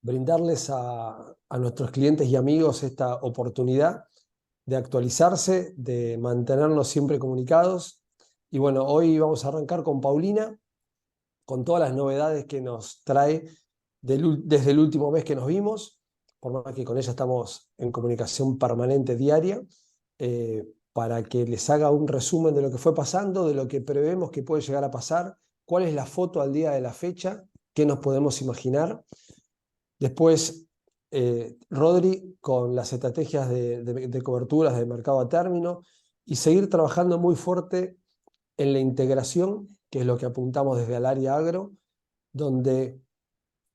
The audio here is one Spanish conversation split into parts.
brindarles a nuestros clientes y amigos esta oportunidad de actualizarse, de mantenernos siempre comunicados. Y bueno, hoy vamos a arrancar con Paulina, con todas las novedades que nos trae desde el último mes que nos vimos, por más que con ella estamos en comunicación permanente diaria, para que les haga un resumen de lo que fue pasando, de lo que prevemos que puede llegar a pasar, cuál es la foto al día de la fecha, qué nos podemos imaginar. Después, Rodri con las estrategias de coberturas de mercado a término y seguir trabajando muy fuerte en la integración, que es lo que apuntamos desde el área agro, donde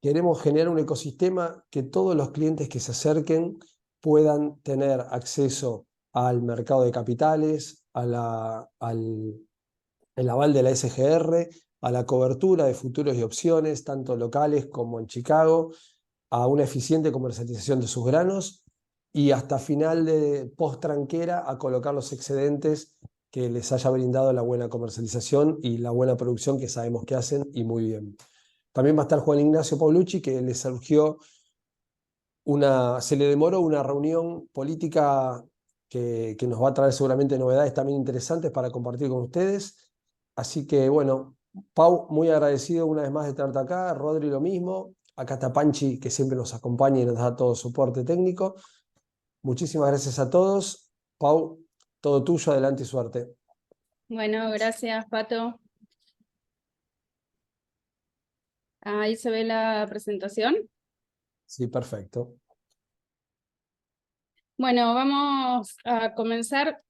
queremos generar un ecosistema que todos los clientes que se acerquen puedan tener acceso al mercado de capitales, el aval de la SGR, a la cobertura de futuros y opciones, tanto locales como en Chicago, a una eficiente comercialización de sus granos y hasta final de post-tranquera a colocar los excedentes que les haya brindado la buena comercialización y la buena producción que sabemos que hacen y muy bien. También va a estar Juan Ignacio Paulucci, que le surgió se le demoró una reunión política que nos va a traer seguramente novedades también interesantes para compartir con ustedes. Así que bueno, Pau, muy agradecido una vez más de tenerte acá, Rodri lo mismo, acá está Panchi que siempre nos acompaña y nos da todo soporte técnico. Muchísimas gracias a todos. Pau, todo tuyo, adelante y suerte. Bueno, gracias, Pato. Ahí se ve la presentación. Sí, perfecto. Bueno, vamos a comenzar.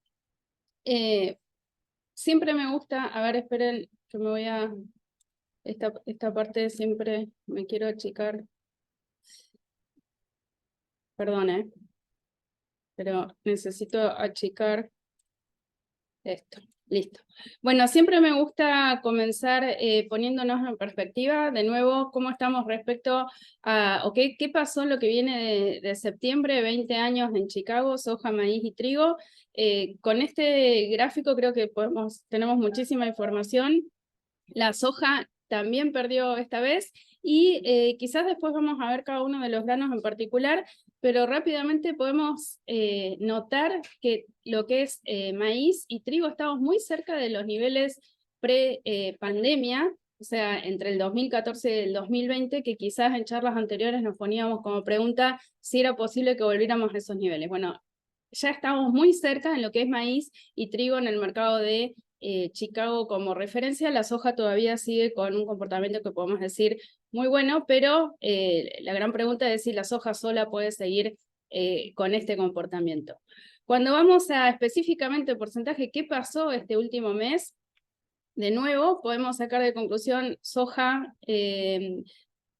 Siempre me gusta, a ver, esperen, que me voy a... Esta parte siempre me quiero achicar. Perdón, pero necesito achicar esto. Listo. Bueno, siempre me gusta comenzar poniéndonos en perspectiva, de nuevo, cómo estamos respecto a, qué pasó en lo que viene de septiembre, 20 años en Chicago, soja, maíz y trigo. Con este gráfico creo que tenemos muchísima información. La soja también perdió esta vez y quizás después vamos a ver cada uno de los granos en particular, pero rápidamente podemos notar que lo que es maíz y trigo estamos muy cerca de los niveles pre-pandemia, o sea, entre el 2014 y el 2020, que quizás en charlas anteriores nos poníamos como pregunta si era posible que volviéramos a esos niveles. Bueno, ya estamos muy cerca en lo que es maíz y trigo en el mercado de Chicago como referencia. La soja todavía sigue con un comportamiento que podemos decir muy bueno, pero la gran pregunta es si la soja sola puede seguir con este comportamiento. Cuando vamos a específicamente porcentaje, ¿qué pasó este último mes? De nuevo, podemos sacar de conclusión soja,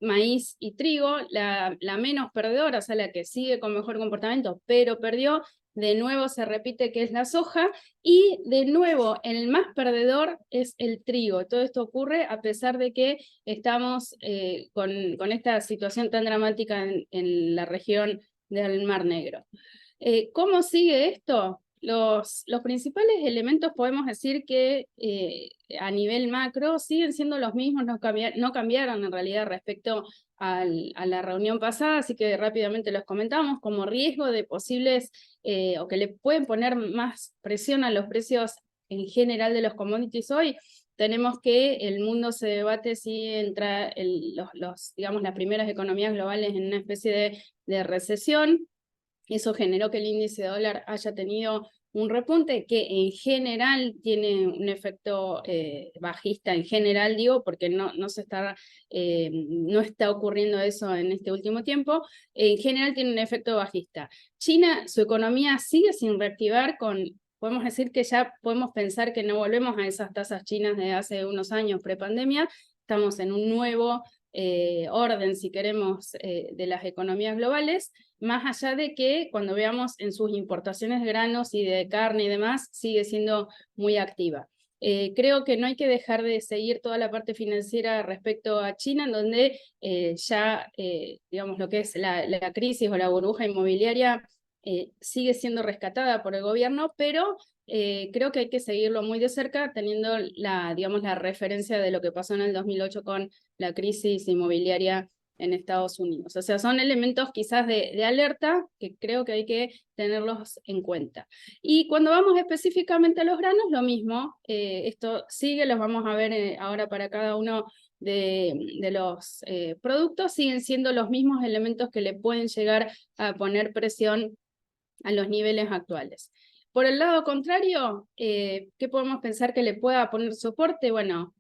maíz y trigo, la menos perdedora, o sea, la que sigue con mejor comportamiento, pero perdió. De nuevo se repite que es la soja, y de nuevo el más perdedor es el trigo. Todo esto ocurre a pesar de que estamos con esta situación tan dramática en la región del Mar Negro. ¿Cómo sigue esto? Los principales elementos podemos decir que a nivel macro siguen siendo los mismos, no cambiaron en realidad respecto a la reunión pasada, así que rápidamente los comentamos como riesgo de posibles o que le pueden poner más presión a los precios en general de los commodities hoy. Tenemos que el mundo se debate si entra digamos, las primeras economías globales en una especie de recesión. Eso generó que el índice de dólar haya tenido un repunte que en general tiene un efecto bajista, en general digo, porque no está ocurriendo eso en este último tiempo. En general tiene un efecto bajista. China, su economía sigue sin reactivar, podemos decir que ya podemos pensar que no volvemos a esas tasas chinas de hace unos años prepandemia. Estamos en un nuevo orden, si queremos, de las economías globales, más allá de que cuando veamos en sus importaciones de granos y de carne y demás, sigue siendo muy activa. Creo que no hay que dejar de seguir toda la parte financiera respecto a China, en donde digamos, lo que es la crisis o la burbuja inmobiliaria sigue siendo rescatada por el gobierno, pero creo que hay que seguirlo muy de cerca, teniendo digamos, la referencia de lo que pasó en el 2008 con la crisis inmobiliaria en Estados Unidos. O sea, son elementos quizás de alerta que creo que hay que tenerlos en cuenta. Y cuando vamos específicamente a los granos, lo mismo, esto sigue, los vamos a ver ahora para cada uno de los productos, siguen siendo los mismos elementos que le pueden llegar a poner presión a los niveles actuales. Por el lado contrario, ¿qué podemos pensar que le pueda poner soporte? Bueno,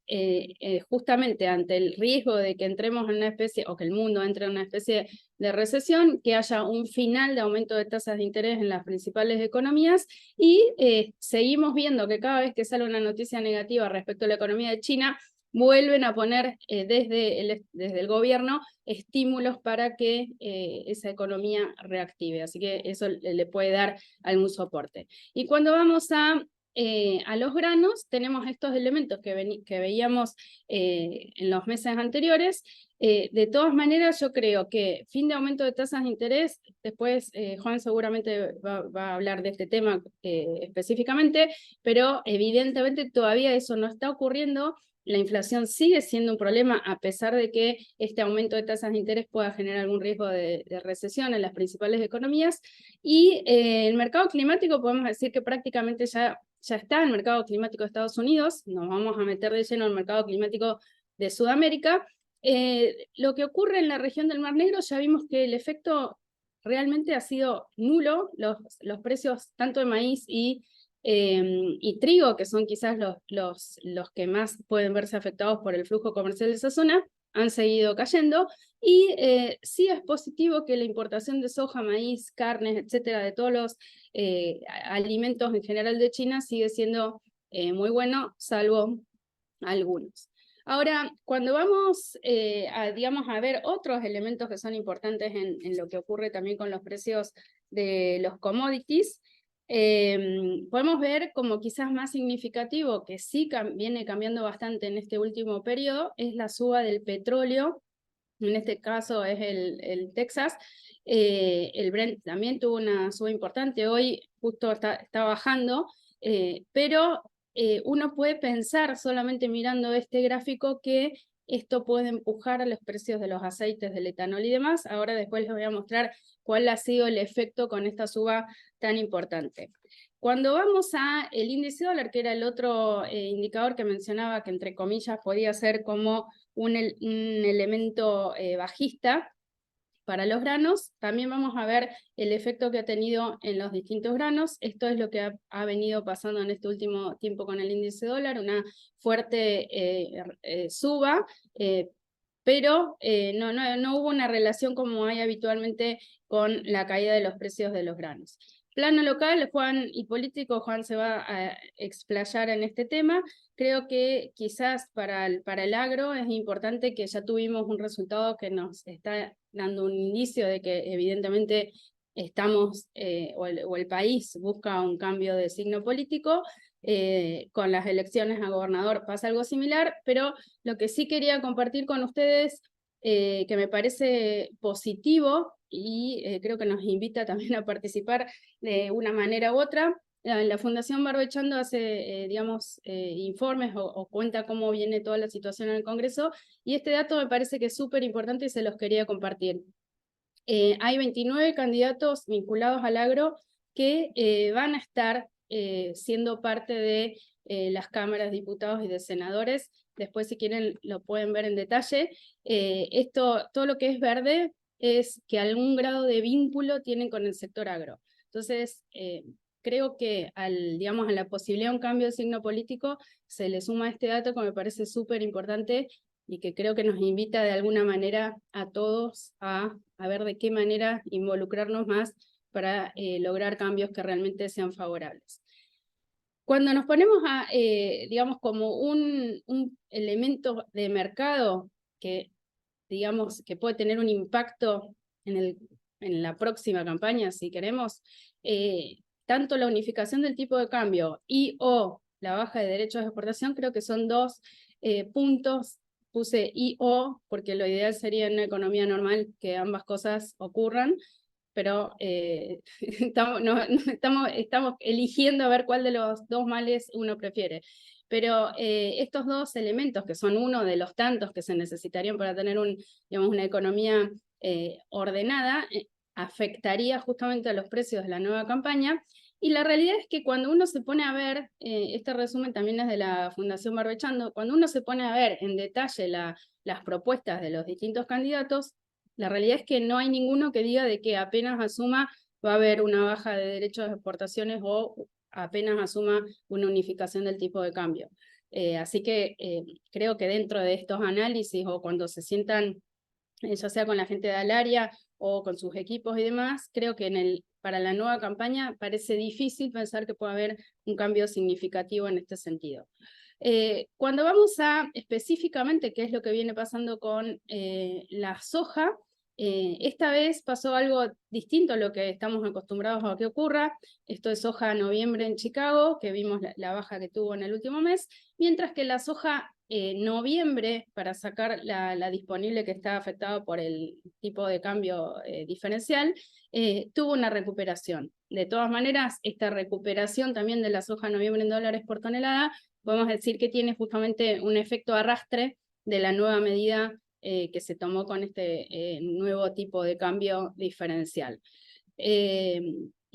justamente ante el riesgo de que entremos en una especie, o que el mundo entre en una especie de recesión, que haya un final de aumento de tasas de interés en las principales economías, y seguimos viendo que cada vez que sale una noticia negativa respecto a la economía de China, vuelven a poner desde el gobierno estímulos para que esa economía reactive. Así que eso le puede dar algún soporte. Y cuando vamos a los granos, tenemos estos elementos que veíamos en los meses anteriores. De todas maneras, yo creo que fin de aumento de tasas de interés, después Juan seguramente va a hablar de este tema específicamente, pero evidentemente todavía eso no está ocurriendo. La inflación sigue siendo un problema a pesar de que este aumento de tasas de interés pueda generar algún riesgo de recesión en las principales economías. Y el mercado climático podemos decir que prácticamente ya está el mercado climático de Estados Unidos, nos vamos a meter de lleno al mercado climático de Sudamérica. Lo que ocurre en la región del Mar Negro, ya vimos que el efecto realmente ha sido nulo, los precios tanto de maíz y trigo, que son quizás los que más pueden verse afectados por el flujo comercial de esa zona, han seguido cayendo, y sí es positivo que la importación de soja, maíz, carnes, etcétera, de todos los alimentos en general de China sigue siendo muy bueno, salvo algunos. Ahora, cuando vamos digamos, a ver otros elementos que son importantes en lo que ocurre también con los precios de los commodities, podemos ver como quizás más significativo, que sí viene cambiando bastante en este último periodo, es la suba del petróleo. En este caso es el Texas. El Brent también tuvo una suba importante, hoy justo está bajando, pero uno puede pensar solamente mirando este gráfico que esto puede empujar a los precios de los aceites, del etanol y demás. Ahora después les voy a mostrar cuál ha sido el efecto con esta suba tan importante. Cuando vamos a el índice dólar, que era el otro indicador que mencionaba, que entre comillas podía ser como un elemento bajista para los granos, también vamos a ver el efecto que ha tenido en los distintos granos. Esto es lo que ha venido pasando en este último tiempo con el índice dólar, una fuerte suba, pero no hubo una relación como hay habitualmente con la caída de los precios de los granos. Plano local, Juan, y político, Juan se va a explayar en este tema. Creo que quizás para el agro es importante que ya tuvimos un resultado que nos está dando un indicio de que evidentemente estamos, o el país busca un cambio de signo político. Con las elecciones a gobernador pasa algo similar, pero lo que sí quería compartir con ustedes, que me parece positivo y creo que nos invita también a participar de una manera u otra. La Fundación Barbechando hace, digamos, informes o cuenta cómo viene toda la situación en el Congreso, y este dato me parece que es súper importante y se los quería compartir. Hay 29 candidatos vinculados al agro que van a estar siendo parte de las cámaras de diputados y de senadores. Después, si quieren, lo pueden ver en detalle. Todo lo que es verde es que algún grado de vínculo tienen con el sector agro. Entonces, creo que digamos, a la posibilidad de un cambio de signo político se le suma este dato que me parece súper importante y que creo que nos invita de alguna manera a todos a ver de qué manera involucrarnos más para lograr cambios que realmente sean favorables. Cuando nos ponemos a, digamos, como un elemento de mercado que, digamos, que puede tener un impacto en la próxima campaña, si queremos, tanto la unificación del tipo de cambio y o la baja de derechos de exportación, creo que son dos puntos. Puse y o porque lo ideal sería en una economía normal que ambas cosas ocurran, pero estamos eligiendo a ver cuál de los dos males uno prefiere. Pero estos dos elementos, que son uno de los tantos que se necesitarían para tener digamos, una economía ordenada, afectaría justamente a los precios de la nueva campaña. Y la realidad es que cuando uno se pone a ver, este resumen también es de la Fundación Barbechando, cuando uno se pone a ver en detalle las propuestas de los distintos candidatos, la realidad es que no hay ninguno que diga de que apenas asuma va a haber una baja de derechos de exportaciones o apenas asuma una unificación del tipo de cambio. Así que creo que dentro de estos análisis o cuando se sientan, ya sea con la gente de Alaria o con sus equipos y demás, creo que para la nueva campaña parece difícil pensar que pueda haber un cambio significativo en este sentido. Cuando vamos a específicamente qué es lo que viene pasando con la soja, esta vez pasó algo distinto a lo que estamos acostumbrados a que ocurra. Esto es soja a noviembre en Chicago, que vimos la baja que tuvo en el último mes, mientras que la soja noviembre, para sacar la disponible que está afectada por el tipo de cambio diferencial, tuvo una recuperación. De todas maneras, esta recuperación también de la soja noviembre en dólares por tonelada, podemos decir que tiene justamente un efecto arrastre de la nueva medida que se tomó con este nuevo tipo de cambio diferencial.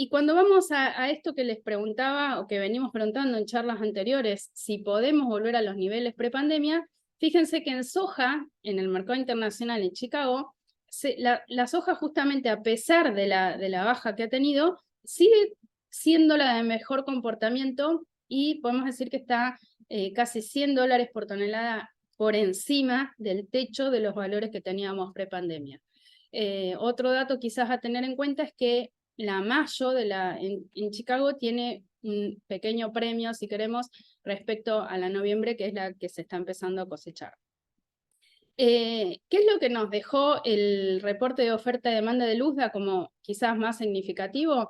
Y cuando vamos a esto que les preguntaba, o que venimos preguntando en charlas anteriores, si podemos volver a los niveles prepandemia, fíjense que en soja, en el mercado internacional en Chicago, la soja justamente a pesar de la baja que ha tenido, sigue siendo la de mejor comportamiento y podemos decir que está casi $100 por tonelada por encima del techo de los valores que teníamos prepandemia. Otro dato quizás a tener en cuenta es que la mayo en Chicago tiene un pequeño premio, si queremos, respecto a la noviembre, que es la que se está empezando a cosechar. ¿Qué es lo que nos dejó el reporte de oferta y demanda de USDA como quizás más significativo?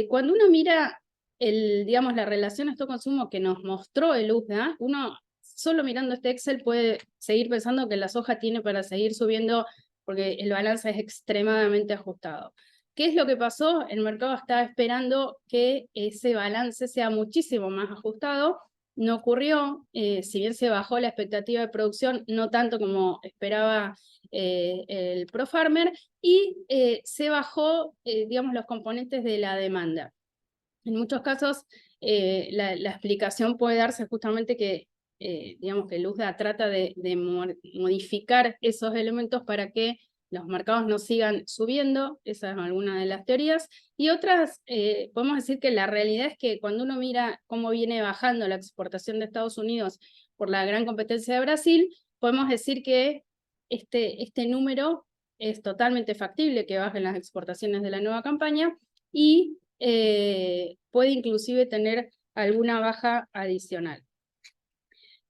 Cuando uno mira digamos, la relación stock-consumo que nos mostró el USDA, uno solo mirando este Excel puede seguir pensando que la soja tiene para seguir subiendo porque el balance es extremadamente ajustado. ¿Qué es lo que pasó? El mercado estaba esperando que ese balance sea muchísimo más ajustado. No ocurrió, si bien se bajó la expectativa de producción, no tanto como esperaba el ProFarmer, y se bajó, digamos, los componentes de la demanda. En muchos casos, la explicación puede darse justamente que, digamos, que USDA trata de modificar esos elementos para que los mercados no sigan subiendo, esa es alguna de las teorías, y otras, podemos decir que la realidad es que cuando uno mira cómo viene bajando la exportación de Estados Unidos por la gran competencia de Brasil, podemos decir que este número es totalmente factible que bajen las exportaciones de la nueva campaña, y puede inclusive tener alguna baja adicional.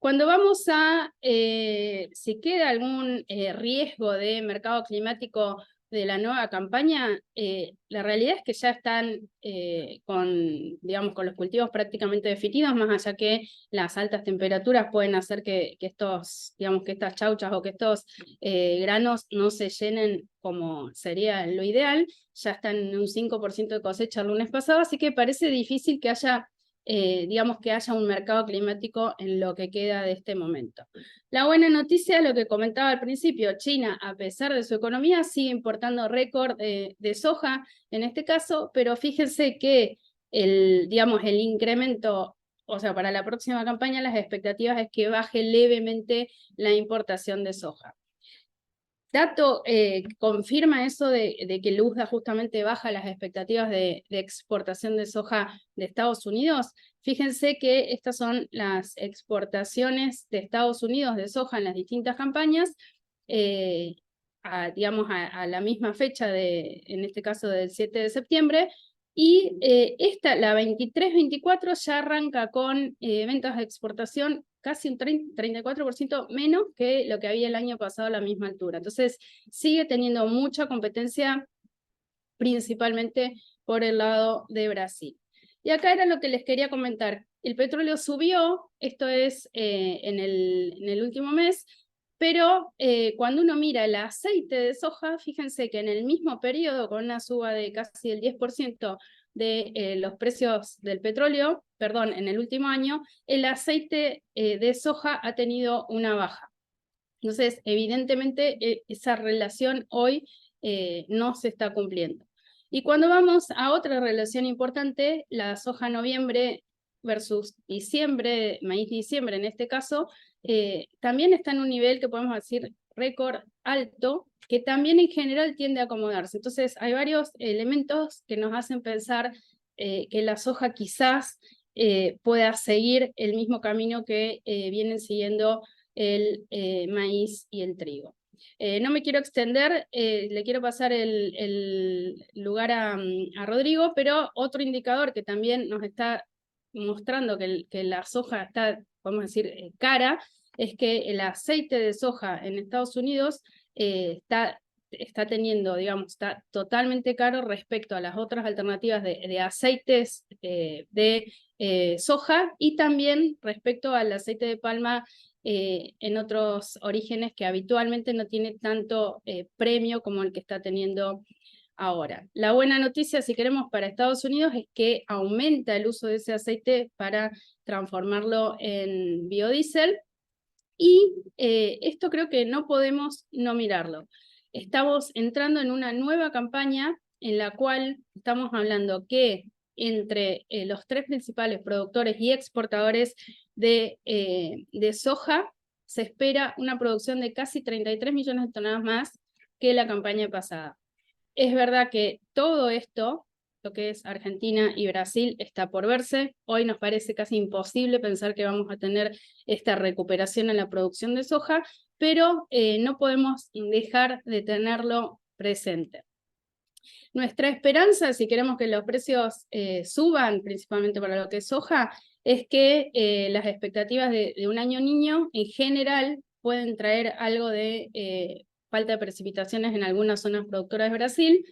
Cuando vamos a, si queda algún riesgo de mercado climático de la nueva campaña, la realidad es que ya están digamos, con los cultivos prácticamente definidos, más allá que las altas temperaturas pueden hacer que digamos, que estas chauchas o que estos granos no se llenen como sería lo ideal. Ya están en un 5% de cosecha el lunes pasado, así que parece difícil que haya digamos que haya un mercado climático en lo que queda de este momento. La buena noticia es lo que comentaba al principio: China, a pesar de su economía, sigue importando récord de soja en este caso, pero fíjense que digamos, el incremento, o sea, para la próxima campaña las expectativas es que baje levemente la importación de soja. Dato confirma eso de que el USDA justamente baja las expectativas de exportación de soja de Estados Unidos. Fíjense que estas son las exportaciones de Estados Unidos de soja en las distintas campañas, digamos a la misma fecha, en este caso del 7 de septiembre, y la 23-24 ya arranca con ventas de exportación casi un 34% menos que lo que había el año pasado a la misma altura. Entonces, sigue teniendo mucha competencia, principalmente por el lado de Brasil. Y acá era lo que les quería comentar. El petróleo subió, esto es en el último mes, Pero cuando uno mira el aceite de soja, fíjense que en el mismo periodo, con una suba de casi el 10% de los precios del petróleo, perdón, en el último año, el aceite de soja ha tenido una baja. Entonces, evidentemente, esa relación hoy no se está cumpliendo. Y cuando vamos a otra relación importante, la soja noviembre versus diciembre, maíz diciembre en este caso, también está en un nivel que podemos decir récord alto, que también en general tiende a acomodarse. Entonces, hay varios elementos que nos hacen pensar que la soja quizás pueda seguir el mismo camino que vienen siguiendo el maíz y el trigo. No me quiero extender, le quiero pasar el lugar a Rodrigo, pero otro indicador que también nos está mostrando que la soja está, vamos a decir, cara, es que el aceite de soja en Estados Unidos está teniendo, digamos, está totalmente caro respecto a las otras alternativas de aceites de soja y también respecto al aceite de palma en otros orígenes que habitualmente no tiene tanto premio como el que está teniendo ahora. La buena noticia, si queremos, para Estados Unidos es que aumenta el uso de ese aceite para transformarlo en biodiesel y esto creo que no podemos no mirarlo. Estamos entrando en una nueva campaña en la cual estamos hablando que entre los tres principales productores y exportadores de soja se espera una producción de casi 33 millones de toneladas más que la campaña pasada. Es verdad que todo esto, lo que es Argentina y Brasil, está por verse. Hoy nos parece casi imposible pensar que vamos a tener esta recuperación en la producción de soja, pero no podemos dejar de tenerlo presente. Nuestra esperanza, si queremos que los precios suban, principalmente para lo que es soja, es que las expectativas de un año niño en general pueden traer algo de falta de precipitaciones en algunas zonas productoras de Brasil,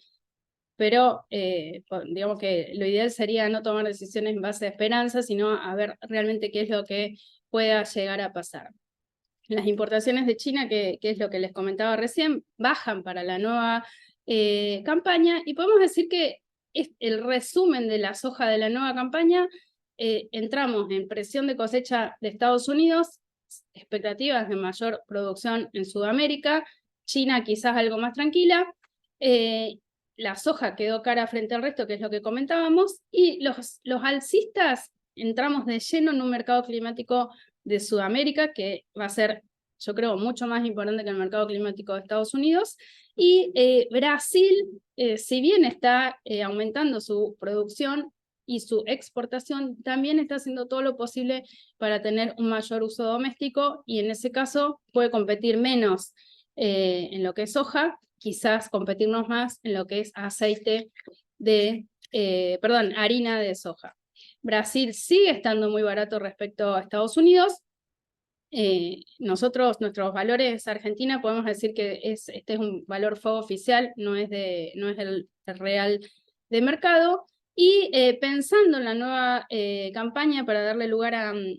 pero digamos que lo ideal sería no tomar decisiones en base a esperanza, sino a ver realmente qué es lo que pueda llegar a pasar. Las importaciones de China, que es lo que les comentaba recién, bajan para la nueva campaña, y podemos decir que es el resumen de la soja de la nueva campaña. Entramos en presión de cosecha de Estados Unidos, expectativas de mayor producción en Sudamérica, China quizás algo más tranquila, la soja quedó cara frente al resto, que es lo que comentábamos, y los alcistas entramos de lleno en un mercado climático de Sudamérica, que va a ser, yo creo, mucho más importante que el mercado climático de Estados Unidos, y Brasil, si bien está aumentando su producción y su exportación, también está haciendo todo lo posible para tener un mayor uso doméstico, y en ese caso puede competir menos en lo que es soja, quizás competirnos más en lo que es aceite de, harina de soja. Brasil sigue estando muy barato respecto a Estados Unidos. Nuestros valores Argentina, podemos decir que este es un valor FOB oficial, no es el real de mercado. Y pensando en la nueva campaña, para darle lugar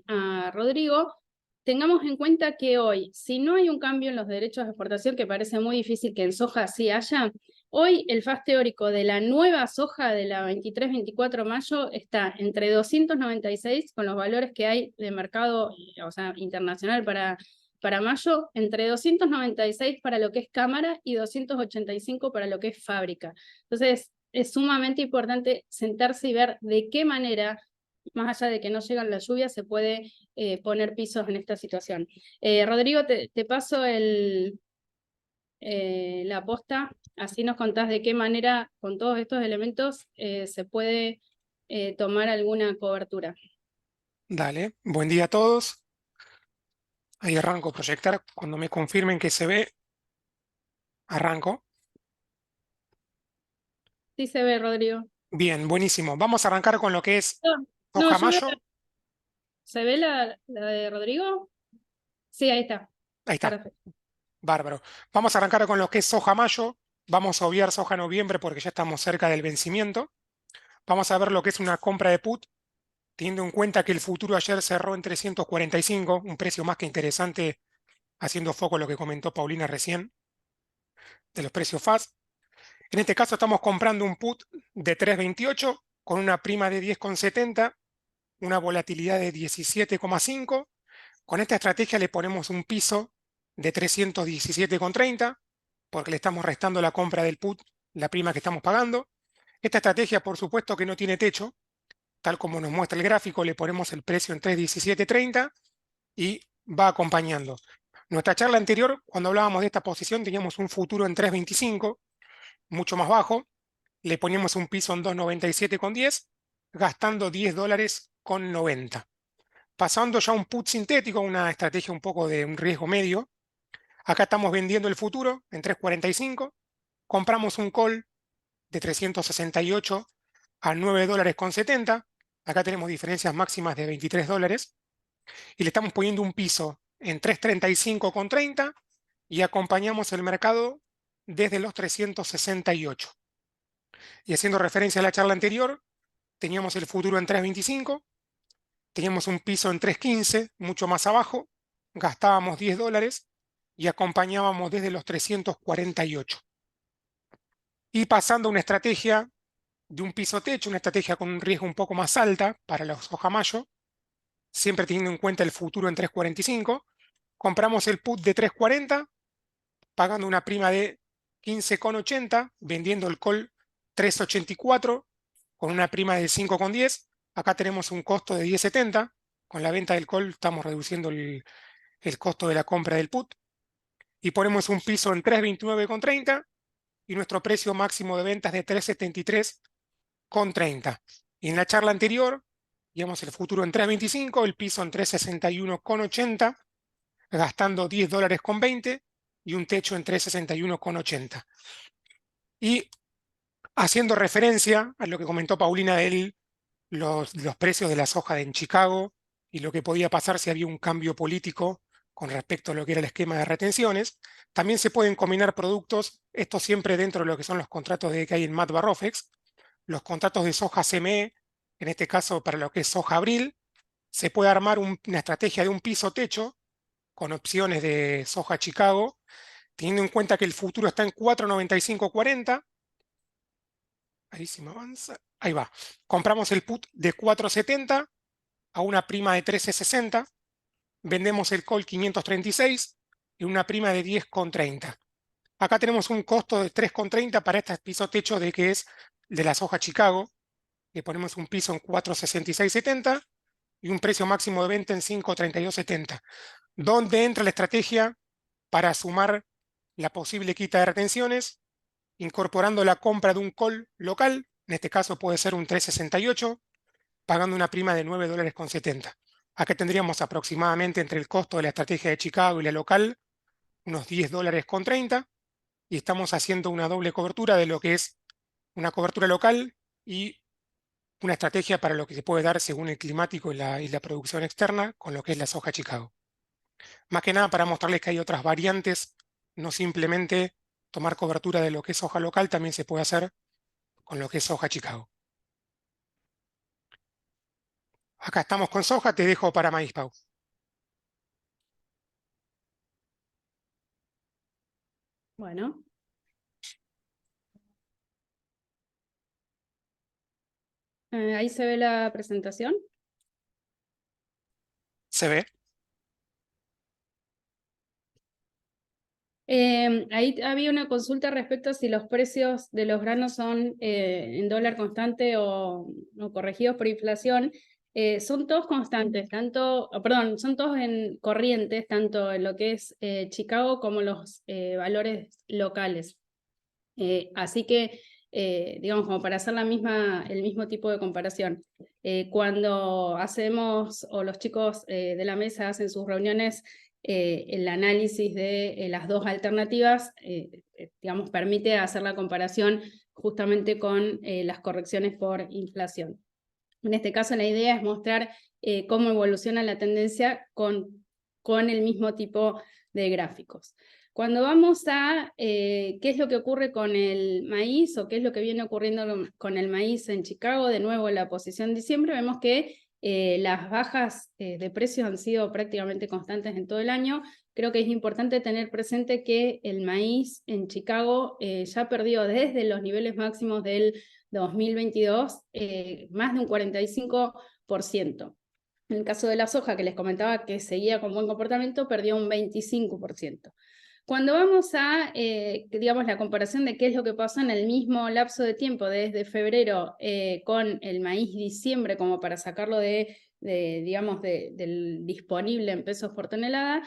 a Rodrigo, tengamos en cuenta que hoy, si no hay un cambio en los derechos de exportación, que parece muy difícil que en soja sí haya, hoy el FAS teórico de la nueva soja de la 23-24 mayo está entre 296 con los valores que hay de mercado, o sea, internacional para mayo, entre 296 para lo que es cámara y 285 para lo que es fábrica. Entonces, es sumamente importante sentarse y ver de qué manera, más allá de que no llegan las lluvias, se puede poner pisos en esta situación. Rodrigo, te paso la posta, así nos contás de qué manera con todos estos elementos se puede tomar alguna cobertura. Dale, buen día a todos. Ahí arranco a proyectar. Cuando me confirmen que se ve, arranco. Sí se ve, Rodrigo. Bien, buenísimo. Vamos a arrancar con lo que es No, soja yo veo, mayo. ¿se ve la de Rodrigo? Sí, ahí está. Ahí está, Perfecto. bárbaro. Vamos a arrancar con lo que es soja mayo. Vamos a obviar soja noviembre porque ya estamos cerca del vencimiento. Vamos a ver lo que es una compra de put, teniendo en cuenta que el futuro ayer cerró en 345, un precio más que interesante haciendo foco en lo que comentó Paulina recién, de los precios FAS. En este caso estamos comprando un put de 3.28 con una prima de 10,70, una volatilidad de 17,5. Con esta estrategia le ponemos un piso de 317,30 porque le estamos restando la compra del put, la prima que estamos pagando. Esta estrategia, por supuesto, que no tiene techo, tal como nos muestra el gráfico, le ponemos el precio en 317,30 y va acompañando. Nuestra charla anterior, cuando hablábamos de esta posición, teníamos un futuro en 3.25, mucho más bajo, le poníamos un piso en 2.97,10, gastando $10,90. Pasando ya a un put sintético, una estrategia un poco de un riesgo medio, acá estamos vendiendo el futuro en 3.45, compramos un call de 368 a $9,70, acá tenemos diferencias máximas de $23, y le estamos poniendo un piso en 335,30 y acompañamos el mercado desde los 368. Y haciendo referencia a la charla anterior, teníamos el futuro en 3.25, teníamos un piso en 3.15, mucho más abajo, gastábamos $10 y acompañábamos desde los 348. Y pasando a una estrategia de un piso techo, una estrategia con un riesgo un poco más alta para los soja mayo, siempre teniendo en cuenta el futuro en 3.45, compramos el put de 3.40, pagando una prima de 15,80, vendiendo el call 3.84 con una prima de 5,10. Acá tenemos un costo de 10,70. Con la venta del call estamos reduciendo el costo de la compra del put. Y ponemos un piso en 3.29,30 y nuestro precio máximo de ventas de 3.73,30. Y en la charla anterior, digamos el futuro en 3.25, el piso en 3.61,80, gastando $10,20 y un techo en 3.61,80. Y haciendo referencia a lo que comentó Paulina de los precios de la soja en Chicago y lo que podía pasar si había un cambio político con respecto a lo que era el esquema de retenciones, también se pueden combinar productos, esto siempre dentro de lo que son los contratos que hay en MAT Barrofex, los contratos de soja CME, en este caso para lo que es soja abril, se puede armar una estrategia de un piso techo con opciones de soja Chicago, teniendo en cuenta que el futuro está en 4.9540. Ahí sí me avanza. Ahí va. Compramos el put de 4.70 a una prima de 13.60. Vendemos el call 536 y una prima de 10,30. Acá tenemos un costo de 3,30 para este piso techo de que es de la soja Chicago. Le ponemos un piso en 4.6670 y un precio máximo de venta en 5.3270. ¿Dónde entra la estrategia para sumar la posible quita de retenciones? Incorporando la compra de un call local, en este caso puede ser un 368, pagando una prima de $9,70. Acá tendríamos aproximadamente entre el costo de la estrategia de Chicago y la local unos $10,30 y estamos haciendo una doble cobertura de lo que es una cobertura local y una estrategia para lo que se puede dar según el climático y la producción externa con lo que es la soja Chicago. Más que nada para mostrarles que hay otras variantes, no simplemente tomar cobertura de lo que es soja local, también se puede hacer con lo que es soja Chicago. Acá estamos con soja, te dejo para maíz, Pau. Bueno. Ahí se ve la presentación. ¿Se ve? Ahí había una consulta respecto a si los precios de los granos son en dólar constante o corregidos por inflación. Son todos constantes, son todos en corrientes, tanto en lo que es Chicago como los valores locales. Así que, digamos, como para hacer el mismo tipo de comparación. Cuando hacemos, o los chicos de la mesa hacen sus reuniones, el análisis de las dos alternativas, digamos, permite hacer la comparación justamente con las correcciones por inflación. En este caso, la idea es mostrar cómo evoluciona la tendencia con el mismo tipo de gráficos. Cuando vamos a qué es lo que ocurre con el maíz o qué es lo que viene ocurriendo con el maíz en Chicago, de nuevo en la posición de diciembre, vemos que las bajas de precios han sido prácticamente constantes en todo el año, creo que es importante tener presente que el maíz en Chicago ya perdió desde los niveles máximos del 2022 más de un 45%. En el caso de la soja, que les comentaba que seguía con buen comportamiento, perdió un 25%. Cuando vamos a, digamos, la comparación de qué es lo que pasó en el mismo lapso de tiempo, desde febrero con el maíz diciembre, como para sacarlo digamos, del disponible en pesos por tonelada,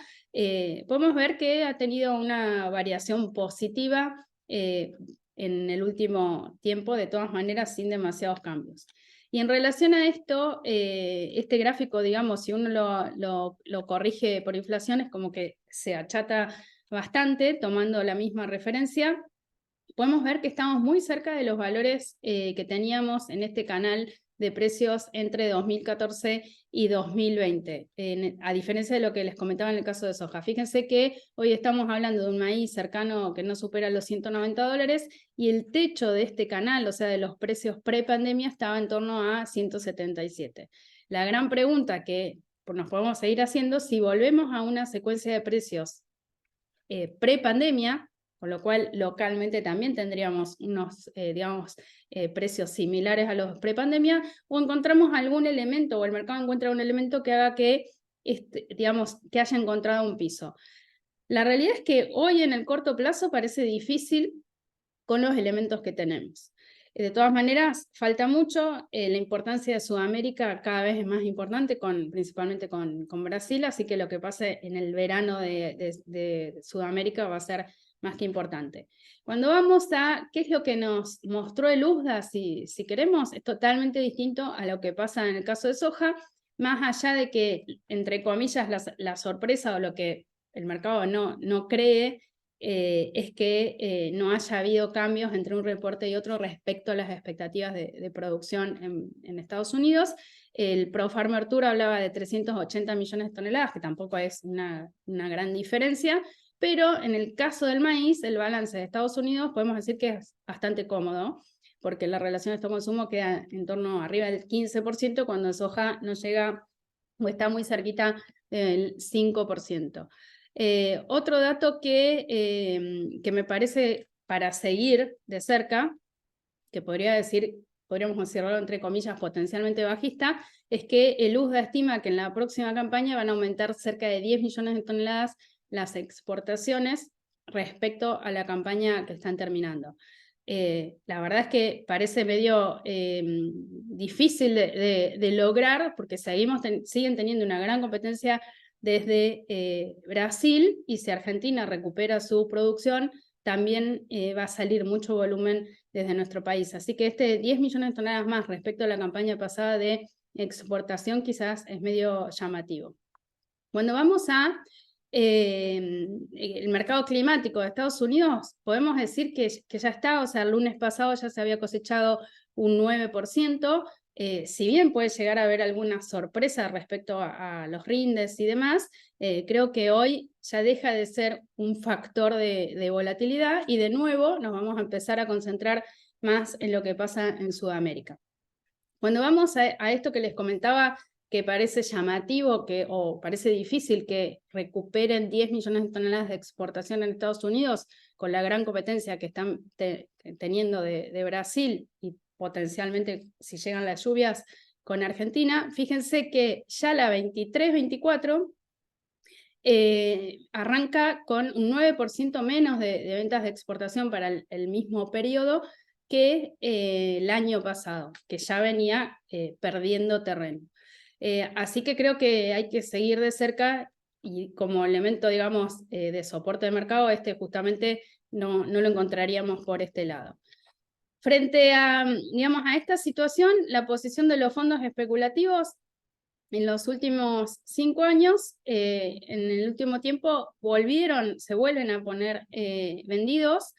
podemos ver que ha tenido una variación positiva en el último tiempo, de todas maneras, sin demasiados cambios. Y en relación a esto, este gráfico, digamos, si uno lo corrige por inflación, es como que se achata bastante, tomando la misma referencia. Podemos ver que estamos muy cerca de los valores que teníamos en este canal de precios entre 2014 y 2020, a diferencia de lo que les comentaba en el caso de soja. Fíjense que hoy estamos hablando de un maíz cercano que no supera los $190 y el techo de este canal, o sea, de los precios pre-pandemia, estaba en torno a 177. La gran pregunta que nos podemos seguir haciendo, si volvemos a una secuencia de precios pre-pandemia, con lo cual localmente también tendríamos unos, digamos, precios similares a los pre-pandemia, o encontramos algún elemento, o el mercado encuentra un elemento que haga que, digamos, que haya encontrado un piso. La realidad es que hoy en el corto plazo parece difícil con los elementos que tenemos. De todas maneras, falta mucho, la importancia de Sudamérica cada vez es más importante, principalmente con Brasil, así que lo que pase en el verano de Sudamérica va a ser más que importante. Cuando vamos a qué es lo que nos mostró el USDA, si queremos, es totalmente distinto a lo que pasa en el caso de soja, más allá de que, entre comillas, la sorpresa o lo que el mercado no cree, es que no haya habido cambios entre un reporte y otro respecto a las expectativas de producción en Estados Unidos. El Pro Farmer Tour hablaba de 380 millones de toneladas, que tampoco es una gran diferencia, pero en el caso del maíz, el balance de Estados Unidos podemos decir que es bastante cómodo, porque la relación esto-consumo queda en torno arriba del 15%, cuando en soja no llega o está muy cerquita del 5%. Otro dato que me parece para seguir de cerca, que podríamos considerarlo entre comillas potencialmente bajista, es que el USDA estima que en la próxima campaña van a aumentar cerca de 10 millones de toneladas las exportaciones respecto a la campaña que están terminando. La verdad es que parece medio difícil de lograr, porque siguen teniendo una gran competencia desde Brasil, y si Argentina recupera su producción, también va a salir mucho volumen desde nuestro país. Así que 10 millones de toneladas más respecto a la campaña pasada de exportación quizás es medio llamativo. Cuando vamos a el mercado climático de Estados Unidos, podemos decir que ya está, o sea, el lunes pasado ya se había cosechado un 9%, si bien puede llegar a haber alguna sorpresa respecto a los rindes y demás, creo que hoy ya deja de ser un factor de volatilidad, y de nuevo nos vamos a empezar a concentrar más en lo que pasa en Sudamérica. Cuando vamos a esto que les comentaba, que parece llamativo o parece difícil que recuperen 10 millones de toneladas de exportación en Estados Unidos, con la gran competencia que están teniendo de Brasil, y potencialmente, si llegan las lluvias, con Argentina, fíjense que ya la 23-24 arranca con un 9% menos de ventas de exportación para el mismo periodo que el año pasado, que ya venía perdiendo terreno. Así que creo que hay que seguir de cerca, y como elemento, digamos, de soporte de mercado, justamente no lo encontraríamos por este lado. Frente a, digamos, a esta situación, la posición de los fondos especulativos en los últimos 5 años, en el último tiempo, se vuelven a poner vendidos,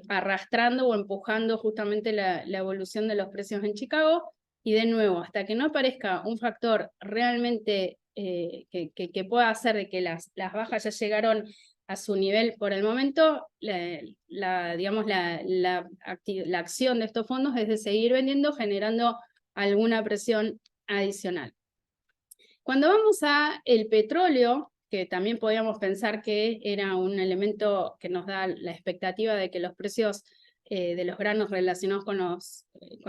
arrastrando o empujando justamente la evolución de los precios en Chicago. Y de nuevo, hasta que no aparezca un factor realmente que pueda hacer de que las bajas ya llegaron a su nivel por el momento, digamos, la acción de estos fondos es de seguir vendiendo, generando alguna presión adicional. Cuando vamos a el petróleo, que también podíamos pensar que era un elemento que nos da la expectativa de que los precios de los granos relacionados con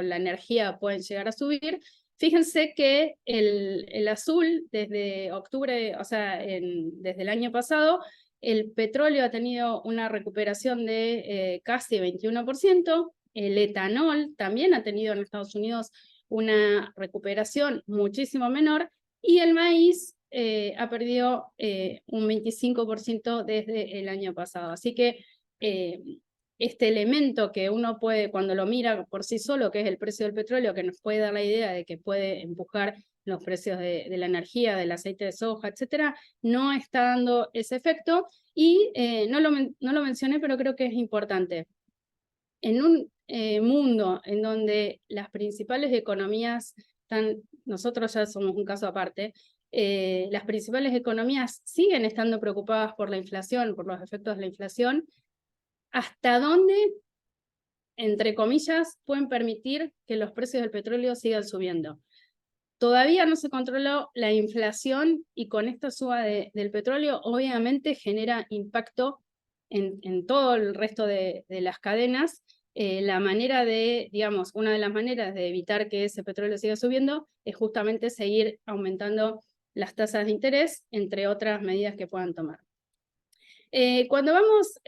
la energía pueden llegar a subir. Fíjense que el azul desde octubre, o sea, desde el año pasado, el petróleo ha tenido una recuperación de casi 21%, el etanol también ha tenido en Estados Unidos una recuperación muchísimo menor, y el maíz ha perdido un 25% desde el año pasado. Así que este elemento que uno puede, cuando lo mira por sí solo, que es el precio del petróleo, que nos puede dar la idea de que puede empujar los precios de la energía, del aceite de soja, etcétera, no está dando ese efecto. Y no lo mencioné, pero creo que es importante. En un mundo en donde las principales economías nosotros ya somos un caso aparte, las principales economías siguen estando preocupadas por la inflación, por los efectos de la inflación, ¿hasta dónde, entre comillas, pueden permitir que los precios del petróleo sigan subiendo? Todavía no se controló la inflación, y con esta suba del petróleo obviamente genera impacto en todo el resto de las cadenas. La manera digamos, una de las maneras de evitar que ese petróleo siga subiendo es justamente seguir aumentando las tasas de interés, entre otras medidas que puedan tomar. Cuando vamos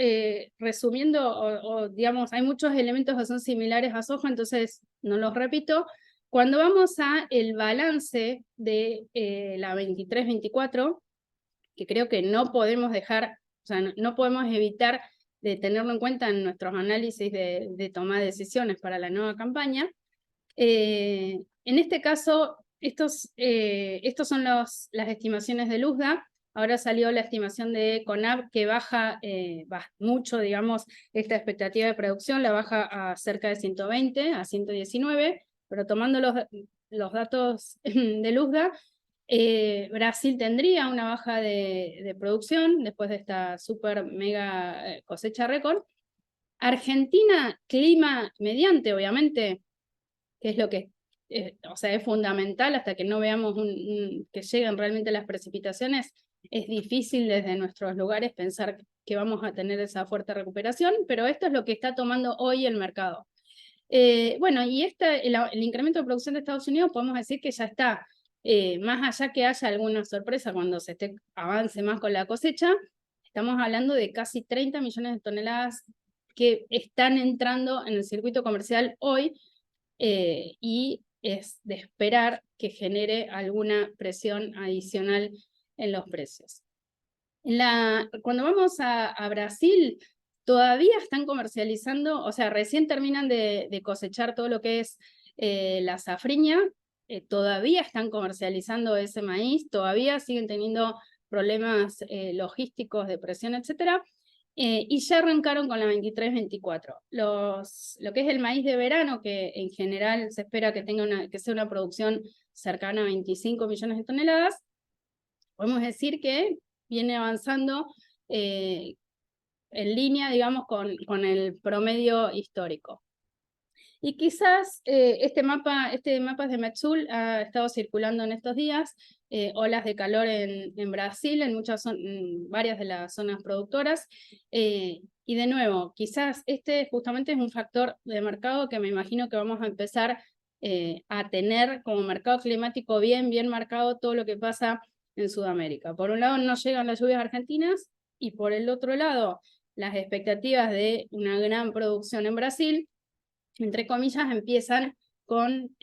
resumiendo, digamos, hay muchos elementos que son similares a soja, entonces no los repito. Cuando vamos a el balance de la 23-24, que creo que no podemos dejar, o sea, no podemos evitar de tenerlo en cuenta en nuestros análisis de toma de decisiones para la nueva campaña. En este caso, estos son las estimaciones de Luzda. Ahora salió la estimación de CONAB que baja mucho, digamos, esta expectativa de producción, la baja a cerca de 120, a 119, pero tomando los datos de Luzda, Brasil tendría una baja de producción después de esta super mega cosecha récord. Argentina, clima mediante, obviamente, que es lo que o sea, es fundamental hasta que no veamos que lleguen realmente las precipitaciones. Es difícil desde nuestros lugares pensar que vamos a tener esa fuerte recuperación, pero esto es lo que está tomando hoy el mercado. Bueno, y el incremento de producción de Estados Unidos podemos decir que ya está, más allá que haya alguna sorpresa cuando se avance más con la cosecha, estamos hablando de casi 30 millones de toneladas que están entrando en el circuito comercial hoy, y es de esperar que genere alguna presión adicional en los precios. Cuando vamos a Brasil, todavía están comercializando, o sea, recién terminan de cosechar todo lo que es la safriña, todavía están comercializando ese maíz, todavía siguen teniendo problemas logísticos de presión, etcétera. Y ya arrancaron con la 23-24. Lo que es el maíz de verano, que en general se espera que sea una producción cercana a 25 millones de toneladas, podemos decir que viene avanzando en línea, digamos, con el promedio histórico. Y quizás este mapa es de Metsul, ha estado circulando en estos días, olas de calor en Brasil, en varias de las zonas productoras, y de nuevo, quizás este justamente es un factor de mercado que me imagino que vamos a empezar a tener como mercado climático bien marcado todo lo que pasa en Sudamérica. Por un lado no llegan las lluvias argentinas, y por el otro lado las expectativas de una gran producción en Brasil, entre comillas, empiezan con,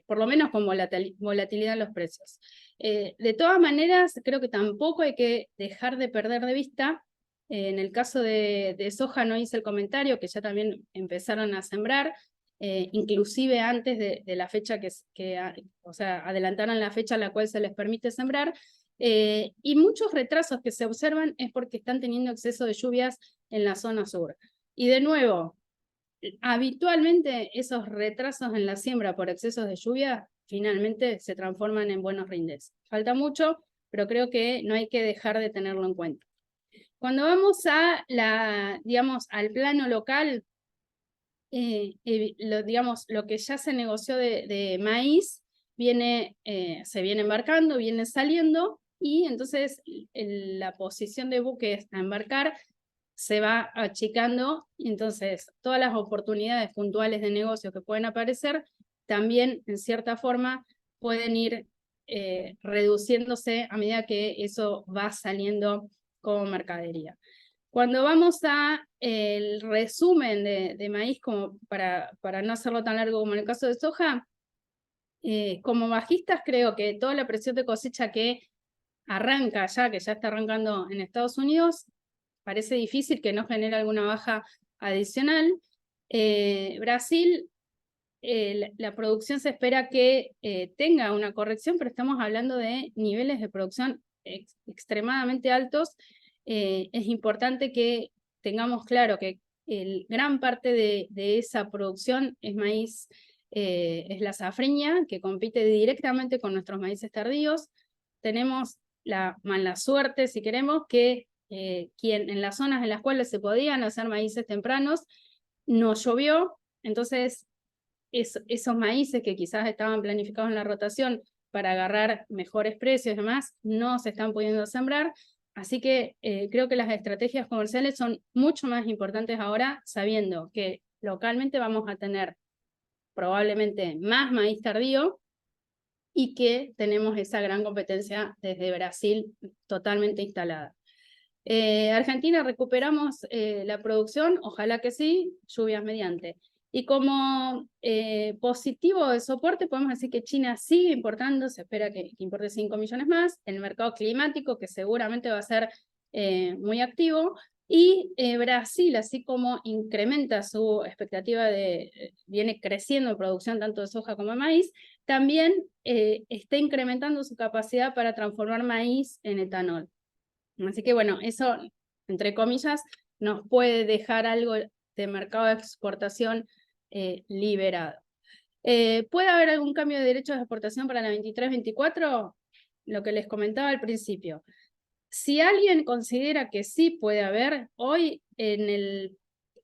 por lo menos con volatilidad en los precios. De todas maneras, creo que tampoco hay que dejar de perder de vista, en el caso de soja no hice el comentario, que ya también empezaron a sembrar, inclusive antes de la fecha o sea, adelantaron la fecha a la cual se les permite sembrar, y muchos retrasos que se observan es porque están teniendo exceso de lluvias en la zona sur. Y de nuevo, habitualmente esos retrasos en la siembra por excesos de lluvia finalmente se transforman en buenos rindes. Falta mucho, pero creo que no hay que dejar de tenerlo en cuenta. Cuando vamos digamos, al plano local, digamos, lo que ya se negoció de maíz se viene embarcando, viene saliendo, y entonces la posición de buques a embarcar se va achicando, y entonces todas las oportunidades puntuales de negocio que pueden aparecer también en cierta forma pueden ir reduciéndose a medida que eso va saliendo como mercadería. Cuando vamos a el resumen de maíz, como para no hacerlo tan largo como en el caso de soja, como bajistas creo que toda la presión de cosecha que arranca ya, que ya está arrancando en Estados Unidos, parece difícil que no genere alguna baja adicional. Brasil, la producción se espera que tenga una corrección, pero estamos hablando de niveles de producción extremadamente altos. Es importante que tengamos claro que gran parte de esa producción es maíz, es la safriña, que compite directamente con nuestros maíces tardíos. Tenemos la mala suerte, si queremos, que en las zonas en las cuales se podían hacer maíces tempranos, no llovió, entonces esos maíces que quizás estaban planificados en la rotación para agarrar mejores precios y demás, no se están pudiendo sembrar, así que creo que las estrategias comerciales son mucho más importantes ahora, sabiendo que localmente vamos a tener probablemente más maíz tardío, y que tenemos esa gran competencia desde Brasil totalmente instalada. Argentina, ¿recuperamos la producción? Ojalá que sí, lluvias mediante. Y como positivo de soporte, podemos decir que China sigue importando, se espera que importe 5 millones más, el mercado climático, que seguramente va a ser muy activo, y Brasil, así como incrementa su expectativa viene creciendo en producción tanto de soja como de maíz, también está incrementando su capacidad para transformar maíz en etanol. Así que bueno, eso, entre comillas, nos puede dejar algo de mercado de exportación liberado. ¿Puede haber algún cambio de derechos de exportación para la 23-24? Lo que les comentaba al principio. Si alguien considera que sí puede haber, hoy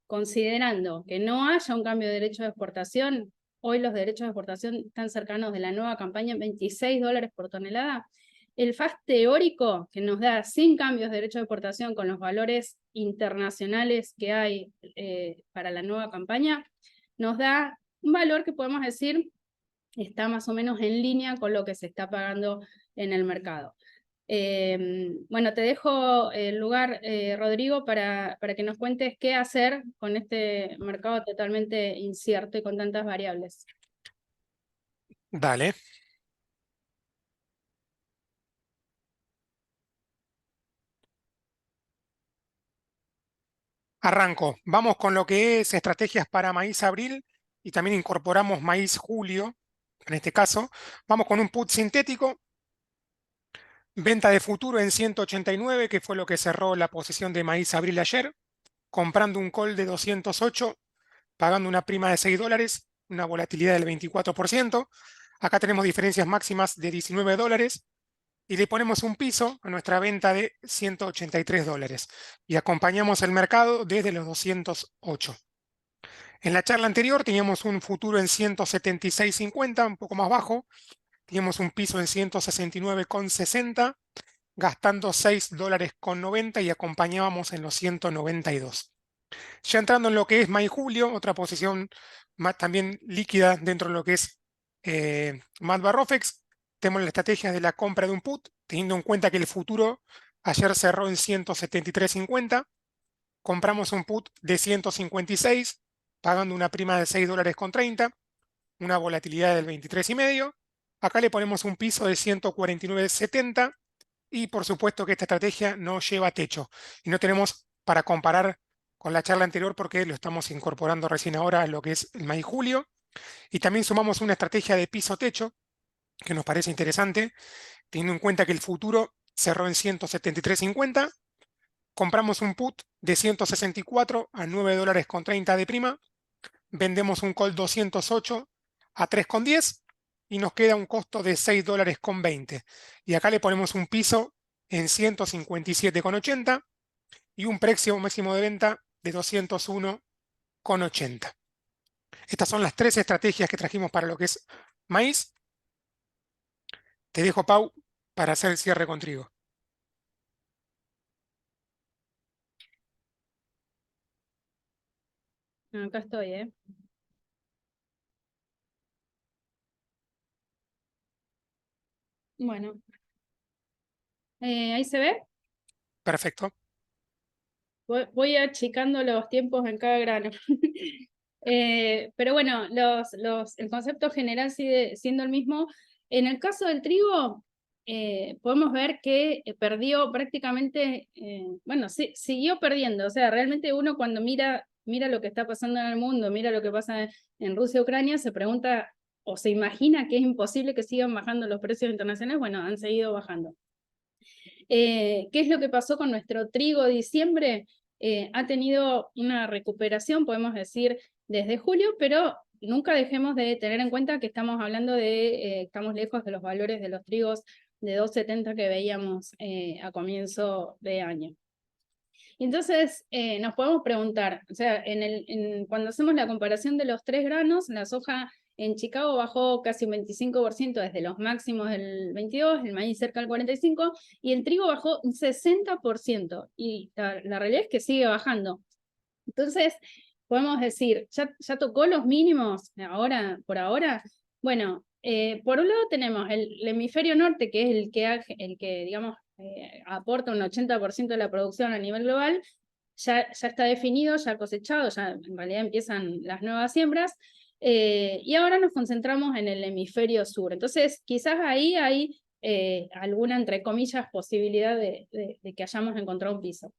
considerando que no haya un cambio de derecho de exportación, hoy los derechos de exportación están cercanos de la nueva campaña en $26 por tonelada. El FAS teórico que nos da sin cambios de derecho de exportación con los valores internacionales que hay para la nueva campaña, nos da un valor que podemos decir está más o menos en línea con lo que se está pagando en el mercado. Bueno, te dejo el lugar, Rodrigo, para que nos cuentes qué hacer con este mercado totalmente incierto y con tantas variables. Dale. Arranco. Vamos con lo que es estrategias para maíz abril y también incorporamos maíz julio. En este caso, vamos con un put sintético. Venta de futuro en 189, que fue lo que cerró la posición de maíz abril ayer. Comprando un call de 208, pagando una prima de $6, una volatilidad del 24%. Acá tenemos diferencias máximas de $19 y le ponemos un piso a nuestra venta de $183 y acompañamos el mercado desde los 208. En la charla anterior teníamos un futuro en 176.50, un poco más bajo, teníamos un piso en 169.60, gastando $6.90 y acompañábamos en los 192. Ya entrando en lo que es mayo-julio, otra posición también líquida dentro de lo que es MATBA-ROFEX, tenemos la estrategia de la compra de un put, teniendo en cuenta que el futuro ayer cerró en 173.50, compramos un put de 156, pagando una prima de $6.30, una volatilidad del 23,5. Acá le ponemos un piso de 149.70 y por supuesto que esta estrategia no lleva techo y no tenemos para comparar con la charla anterior porque lo estamos incorporando recién ahora a lo que es el mayo-julio. Y también sumamos una estrategia de piso-techo que nos parece interesante, teniendo en cuenta que el futuro cerró en 173.50, compramos un put de 164 a $9.30 de prima, vendemos un call 208 a 3,10 y nos queda un costo de $6.20. Y acá le ponemos un piso en 157,80 y un precio máximo de venta de 201,80. Estas son las tres estrategias que trajimos para lo que es maíz. Te dejo, Pau, para hacer el cierre con trigo. Acá estoy, ¿eh? Bueno, ahí se ve. Perfecto. Voy achicando los tiempos en cada grano. Pero bueno, el concepto general sigue siendo el mismo. En el caso del trigo, podemos ver que perdió prácticamente, bueno, siguió perdiendo. O sea, realmente uno cuando mira lo que está pasando en el mundo, mira lo que pasa en Rusia y Ucrania, se pregunta o se imagina que es imposible que sigan bajando los precios internacionales. Bueno, han seguido bajando. ¿Qué es lo que pasó con nuestro trigo de diciembre? Ha tenido una recuperación, podemos decir, desde julio, pero nunca dejemos de tener en cuenta que estamos hablando de, estamos lejos de los valores de los trigos de 2,70 que veíamos a comienzo de año. Entonces, nos podemos preguntar, o sea, cuando hacemos la comparación de los 3 granos, la soja en Chicago bajó casi un 25% desde los máximos del 22, el maíz cerca del 45%, y el trigo bajó un 60%, y la realidad es que sigue bajando. Entonces, podemos decir, ¿ya tocó los mínimos por ahora? Bueno, por un lado tenemos el hemisferio norte, que es el que digamos, aporta un 80% de la producción a nivel global, ya está definido, ya cosechado, ya en realidad empiezan las nuevas siembras, y ahora nos concentramos en el hemisferio sur. Entonces, quizás ahí hay alguna, entre comillas, posibilidad de que hayamos encontrado un piso.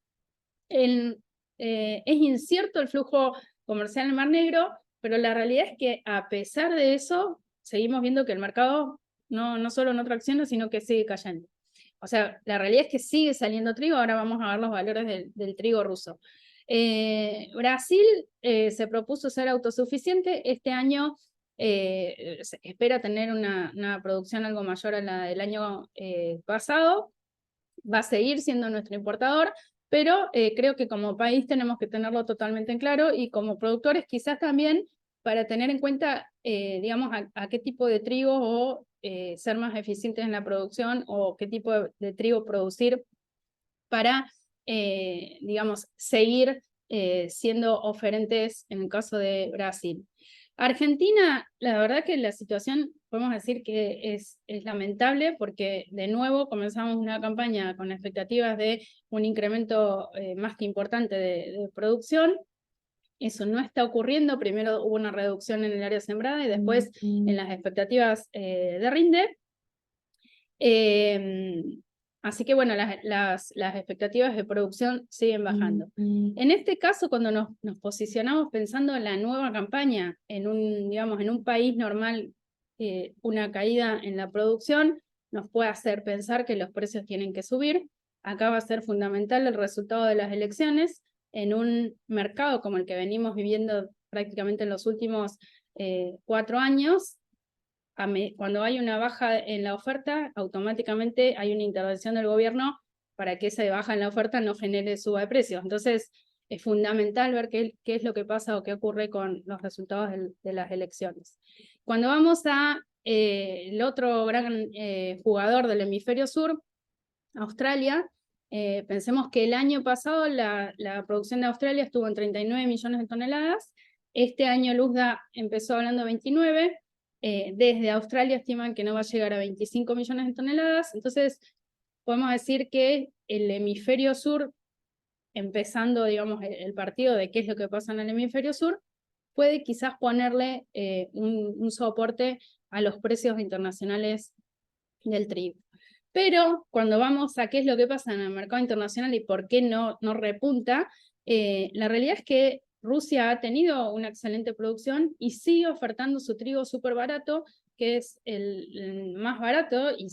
Es incierto el flujo comercial en el Mar Negro, pero la realidad es que a pesar de eso, seguimos viendo que el mercado no solo no tracciona, sino que sigue cayendo. O sea, la realidad es que sigue saliendo trigo. Ahora vamos a ver los valores del trigo ruso. Brasil se propuso ser autosuficiente. Este año se espera tener una producción algo mayor a la del año pasado. Va a seguir siendo nuestro importador, pero creo que como país tenemos que tenerlo totalmente en claro, y como productores quizás también para tener en cuenta, digamos, a qué tipo de trigo o ser más eficientes en la producción, o qué tipo de trigo producir para, digamos, seguir siendo oferentes en el caso de Brasil. Argentina, la verdad que la situación, podemos decir que es lamentable, porque de nuevo comenzamos una campaña con expectativas de un incremento más que importante de producción. Eso no está ocurriendo. Primero hubo una reducción en el área sembrada y después en las expectativas de rinde. Así que bueno, las expectativas de producción siguen bajando. En este caso, cuando nos posicionamos pensando en la nueva campaña, digamos, en un país normal, una caída en la producción nos puede hacer pensar que los precios tienen que subir. Acá va a ser fundamental el resultado de las elecciones en un mercado como el que venimos viviendo prácticamente en los últimos 4 años. Cuando hay una baja en la oferta, automáticamente hay una intervención del gobierno para que esa baja en la oferta no genere suba de precios. Entonces, es fundamental ver qué es lo que pasa o qué ocurre con los resultados de las elecciones. Cuando vamos a el otro gran jugador del hemisferio sur, Australia, pensemos que el año pasado la producción de Australia estuvo en 39 millones de toneladas. Este año Luzda empezó hablando de 29. Desde Australia estiman que no va a llegar a 25 millones de toneladas. Entonces, podemos decir que el hemisferio sur, empezando, digamos, el partido de qué es lo que pasa en el hemisferio sur, puede quizás ponerle un soporte a los precios internacionales del trigo. Pero cuando vamos a qué es lo que pasa en el mercado internacional y por qué no repunta, la realidad es que Rusia ha tenido una excelente producción y sigue ofertando su trigo súper barato, que es el más barato, y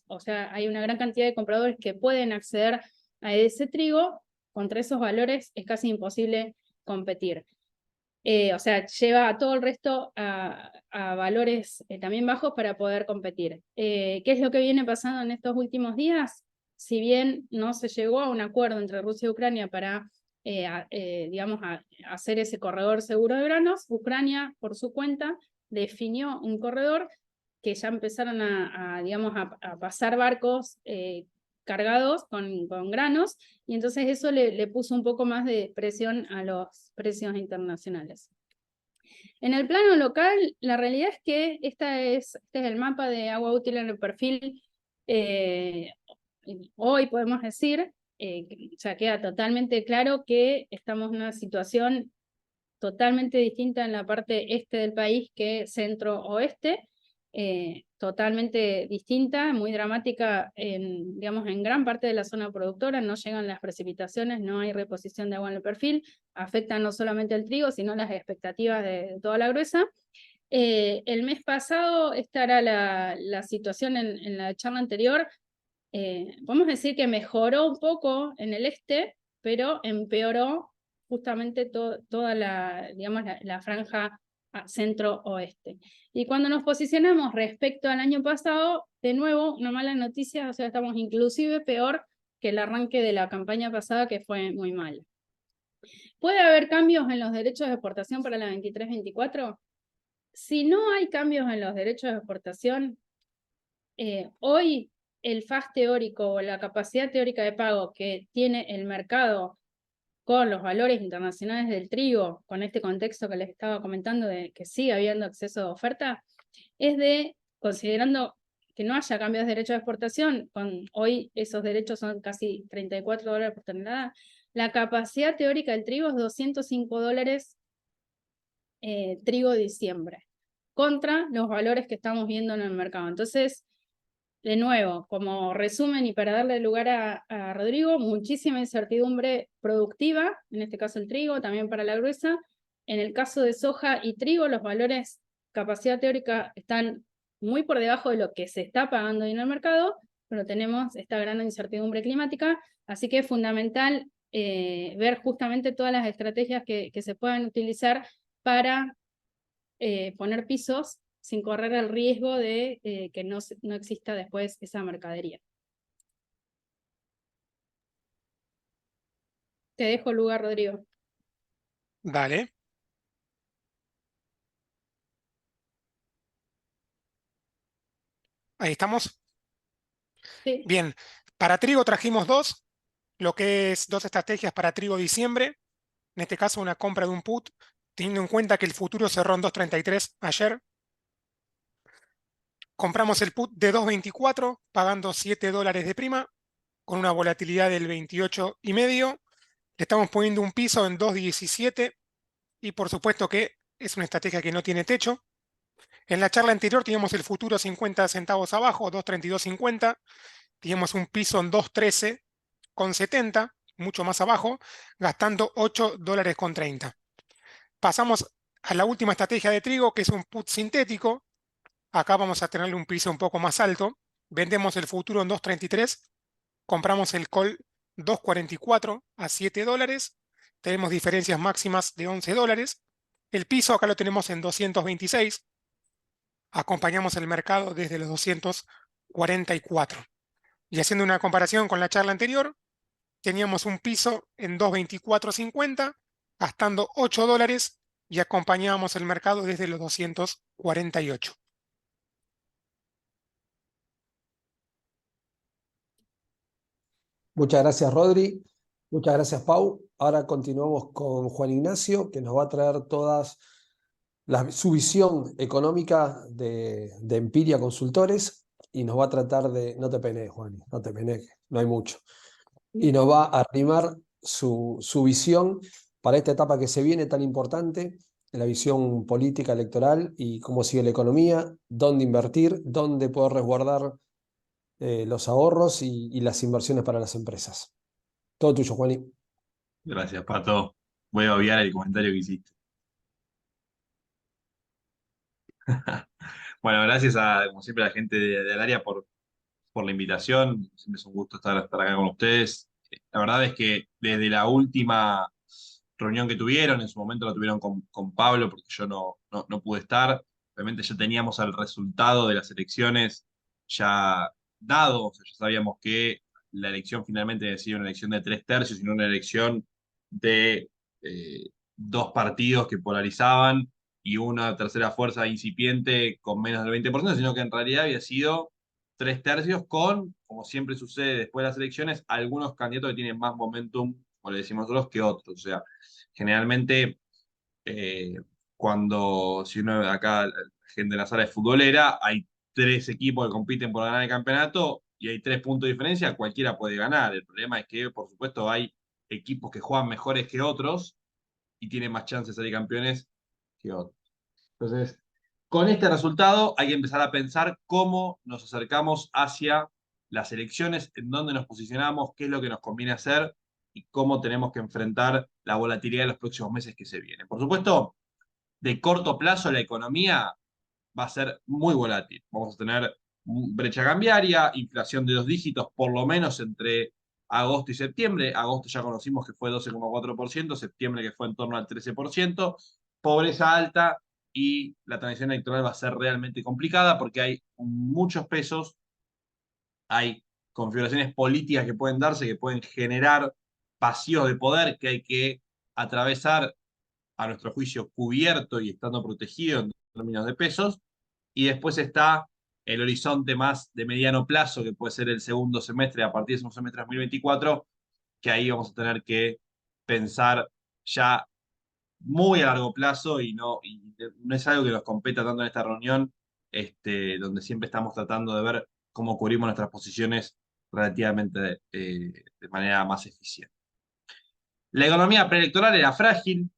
o sea, hay una gran cantidad de compradores que pueden acceder a ese trigo. Contra esos valores es casi imposible competir. O sea, lleva a todo el resto a valores también bajos para poder competir. ¿Qué es lo que viene pasando en estos últimos días? Si bien no se llegó a un acuerdo entre Rusia y Ucrania para, digamos, hacer ese corredor seguro de granos, Ucrania, por su cuenta, definió un corredor que ya empezaron digamos, a pasar barcos cargados con granos, y entonces eso le puso un poco más de presión a los precios internacionales. En el plano local, la realidad es que este es el mapa de agua útil en el perfil. Hoy podemos decir, ya queda totalmente claro que estamos en una situación totalmente distinta en la parte este del país que centro-oeste, totalmente distinta, muy dramática digamos, en gran parte de la zona productora. No llegan las precipitaciones, no hay reposición de agua en el perfil, afectan no solamente el trigo, sino las expectativas de toda la gruesa. El mes pasado, esta era la situación en la charla anterior. Podemos decir que mejoró un poco en el este, pero empeoró justamente toda digamos, la franja centro-oeste. Y cuando nos posicionamos respecto al año pasado, de nuevo, una mala noticia, o sea, estamos inclusive peor que el arranque de la campaña pasada, que fue muy mal. ¿Puede haber cambios en los derechos de exportación para la 23-24? Si no hay cambios en los derechos de exportación, hoy el FAS teórico o la capacidad teórica de pago que tiene el mercado con los valores internacionales del trigo, con este contexto que les estaba comentando de que sigue habiendo exceso de oferta, es de, considerando que no haya cambios de derechos de exportación, hoy esos derechos son casi $34 por tonelada, la capacidad teórica del trigo es $205 trigo diciembre, contra los valores que estamos viendo en el mercado. Entonces, de nuevo, como resumen y para darle lugar a Rodrigo, muchísima incertidumbre productiva, en este caso el trigo, también para la gruesa. En el caso de soja y trigo, los valores capacidad teórica están muy por debajo de lo que se está pagando en el mercado, pero tenemos esta gran incertidumbre climática, así que es fundamental ver justamente todas las estrategias que se puedan utilizar para poner pisos sin correr el riesgo de que no exista después esa mercadería. Te dejo el lugar, Rodrigo. Dale. Ahí estamos. Sí. Bien, para trigo trajimos lo que es dos estrategias para trigo diciembre. En este caso, una compra de un put, teniendo en cuenta que el futuro cerró en 2.33 ayer. Compramos el put de 2.24, pagando $7 de prima, con una volatilidad del 28,5. Le estamos poniendo un piso en 2.17 y por supuesto que es una estrategia que no tiene techo. En la charla anterior teníamos el futuro 50 centavos abajo, 2.3250. Teníamos un piso en 2.13,70, mucho más abajo, gastando $8,30. Pasamos a la última estrategia de trigo, que es un put sintético. Acá vamos a tenerle un piso un poco más alto. Vendemos el futuro en 2.33, compramos el call 2.44 a $7. Tenemos diferencias máximas de $11. El piso acá lo tenemos en 226. Acompañamos el mercado desde los 244. Y haciendo una comparación con la charla anterior, teníamos un piso en 224.50, gastando $8 y acompañábamos el mercado desde los 248. Muchas gracias, Rodri. Muchas gracias, Pau. Ahora continuamos con Juan Ignacio, que nos va a traer todas su visión económica de Empiria Consultores y nos va a tratar de, no te penees, Juan, no te penees, no hay mucho, y nos va a arrimar su visión para esta etapa que se viene tan importante, la visión política electoral y cómo sigue la economía, dónde invertir, dónde poder resguardar los ahorros y las inversiones para las empresas. Todo tuyo, Juaní. Gracias, Pato. Voy a obviar el comentario que hiciste. Bueno, gracias como siempre, a la gente del área por la invitación. Siempre es un gusto estar acá con ustedes. La verdad es que desde la última reunión que tuvieron, en su momento la tuvieron con Pablo, porque yo no pude estar. Obviamente ya teníamos el resultado de las elecciones ya dado, o sea, ya sabíamos que la elección finalmente había sido una elección de 3/3 y no una elección de dos partidos que polarizaban. y una tercera fuerza incipiente con menos del 20%, sino que en realidad había sido 3/3 con, como siempre sucede después de las elecciones, algunos candidatos que tienen más momentum, como le decimos nosotros, que otros. O sea, generalmente eh, si uno acá, la gente de la sala es futbolera, hay 3 equipos que compiten por ganar el campeonato y hay 3 puntos de diferencia, cualquiera puede ganar. El problema es que, por supuesto, hay equipos que juegan mejores que otros y tienen más chances de salir campeones que otros. Entonces, con este resultado hay que empezar a pensar cómo nos acercamos hacia las elecciones, en dónde nos posicionamos, qué es lo que nos conviene hacer y cómo tenemos que enfrentar la volatilidad de los próximos meses que se vienen. Por supuesto, de corto plazo la economía va a ser muy volátil. Vamos a tener brecha cambiaria, inflación de 2 dígitos, por lo menos entre agosto y septiembre. Agosto ya conocimos que fue 12,4%, septiembre que fue en torno al 13%, pobreza alta y la transición electoral va a ser realmente complicada porque hay muchos pesos, hay configuraciones políticas que pueden darse, que pueden generar vacíos de poder que hay que atravesar a nuestro juicio cubierto y estando protegido en términos de pesos. Y después está el horizonte más de mediano plazo, que puede ser el segundo semestre, a partir del segundo semestre de 2024, que ahí vamos a tener que pensar ya muy a largo plazo y no es algo que nos competa tanto en esta reunión, donde siempre estamos tratando de ver cómo cubrimos nuestras posiciones relativamente de manera más eficiente. La economía preelectoral era frágil,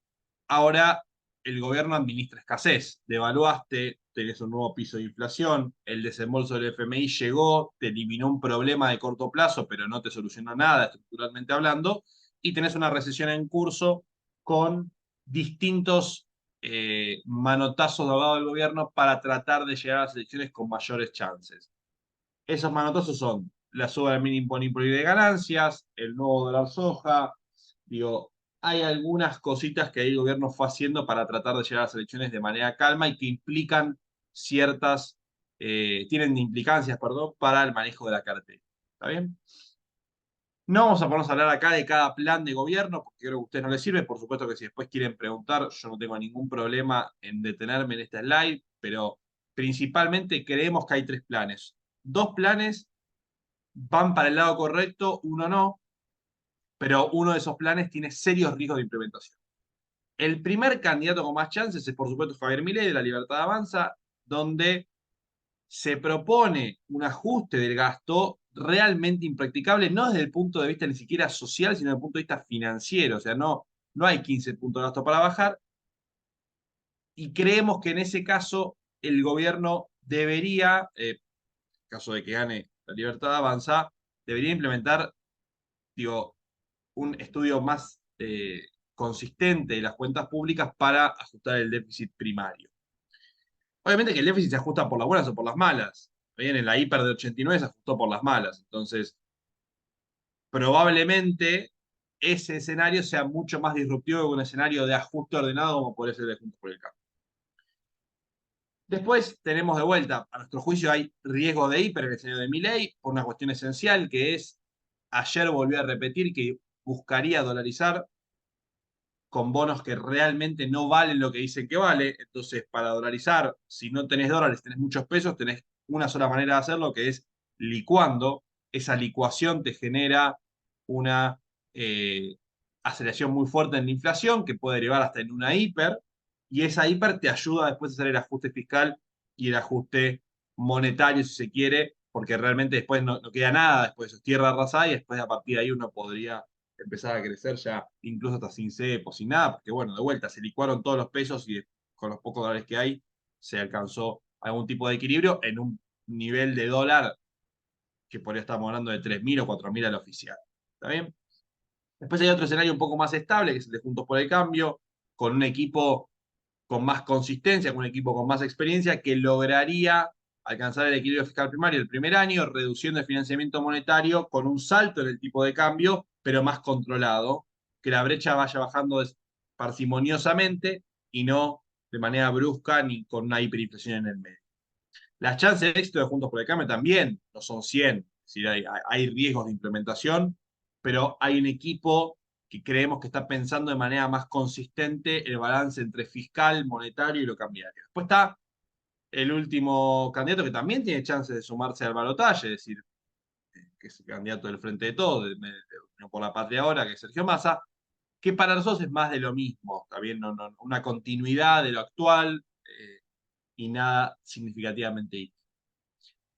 ahora el gobierno administra escasez. Devaluaste, tenés un nuevo piso de inflación, el desembolso del FMI llegó, te eliminó un problema de corto plazo, pero no te solucionó nada estructuralmente hablando, y tenés una recesión en curso con distintos manotazos de lado del gobierno para tratar de llegar a las elecciones con mayores chances. Esos manotazos son la suba del mínimo imponible de ganancias, el nuevo dólar soja. Digo, hay algunas cositas que ahí el gobierno fue haciendo para tratar de llegar a las elecciones de manera calma y que implican tienen implicancias, perdón, para el manejo de la cartera. ¿Está bien? No vamos a ponernos a hablar acá de cada plan de gobierno, porque creo que a ustedes no les sirve. Por supuesto que si después quieren preguntar, yo no tengo ningún problema en detenerme en esta slide, pero principalmente creemos que hay 3 planes. 2 planes van para el lado correcto, uno no, pero uno de esos planes tiene serios riesgos de implementación. El primer candidato con más chances es, por supuesto, Javier Milei de La Libertad Avanza, donde se propone un ajuste del gasto realmente impracticable, no desde el punto de vista ni siquiera social, sino desde el punto de vista financiero. O sea, no hay 15 puntos de gasto para bajar. Y creemos que en ese caso el gobierno debería, en caso de que gane La Libertad Avanza, debería implementar, digo, un estudio más consistente de las cuentas públicas para ajustar el déficit primario. Obviamente que el déficit se ajusta por las buenas o por las malas. Bien, en la hiper de 89 se ajustó por las malas. Entonces, probablemente ese escenario sea mucho más disruptivo que un escenario de ajuste ordenado como puede ser el de Juntos por el Cambio. Después tenemos de vuelta, a nuestro juicio hay riesgo de hiper en el escenario de Milei por una cuestión esencial que es, ayer volvió a repetir que buscaría dolarizar con bonos que realmente no valen lo que dicen que vale. Entonces, para dolarizar, si no tenés dólares, tenés muchos pesos, tenés una sola manera de hacerlo, que es licuando. Esa licuación te genera una aceleración muy fuerte en la inflación, que puede derivar hasta en una hiper, y esa hiper te ayuda después a hacer el ajuste fiscal y el ajuste monetario, si se quiere, porque realmente después no queda nada, después es tierra arrasada, y después a partir de ahí uno podría empezar a crecer ya incluso hasta sin cepo, sin nada, porque bueno, de vuelta, se licuaron todos los pesos y con los pocos dólares que hay se alcanzó algún tipo de equilibrio en un nivel de dólar que por ahí estamos hablando de 3.000 o 4.000 al oficial. ¿Está bien? Después hay otro escenario un poco más estable, que es el de Juntos por el Cambio, con un equipo con más consistencia, con un equipo con más experiencia, que lograría alcanzar el equilibrio fiscal primario el primer año, reduciendo el financiamiento monetario con un salto en el tipo de cambio, pero más controlado, que la brecha vaya bajando parsimoniosamente y no de manera brusca ni con una hiperinflación en el medio. Las chances de éxito de Juntos por el Cambio también no son 100, es decir, hay riesgos de implementación, pero hay un equipo que creemos que está pensando de manera más consistente el balance entre fiscal, monetario y lo cambiario. Después está el último candidato que también tiene chances de sumarse al balotaje, es decir, que es el candidato del Frente de Todos, de Unión por la Patria ahora, que es Sergio Massa, que para nosotros es más de lo mismo, también una continuidad de lo actual y nada significativamente distinto.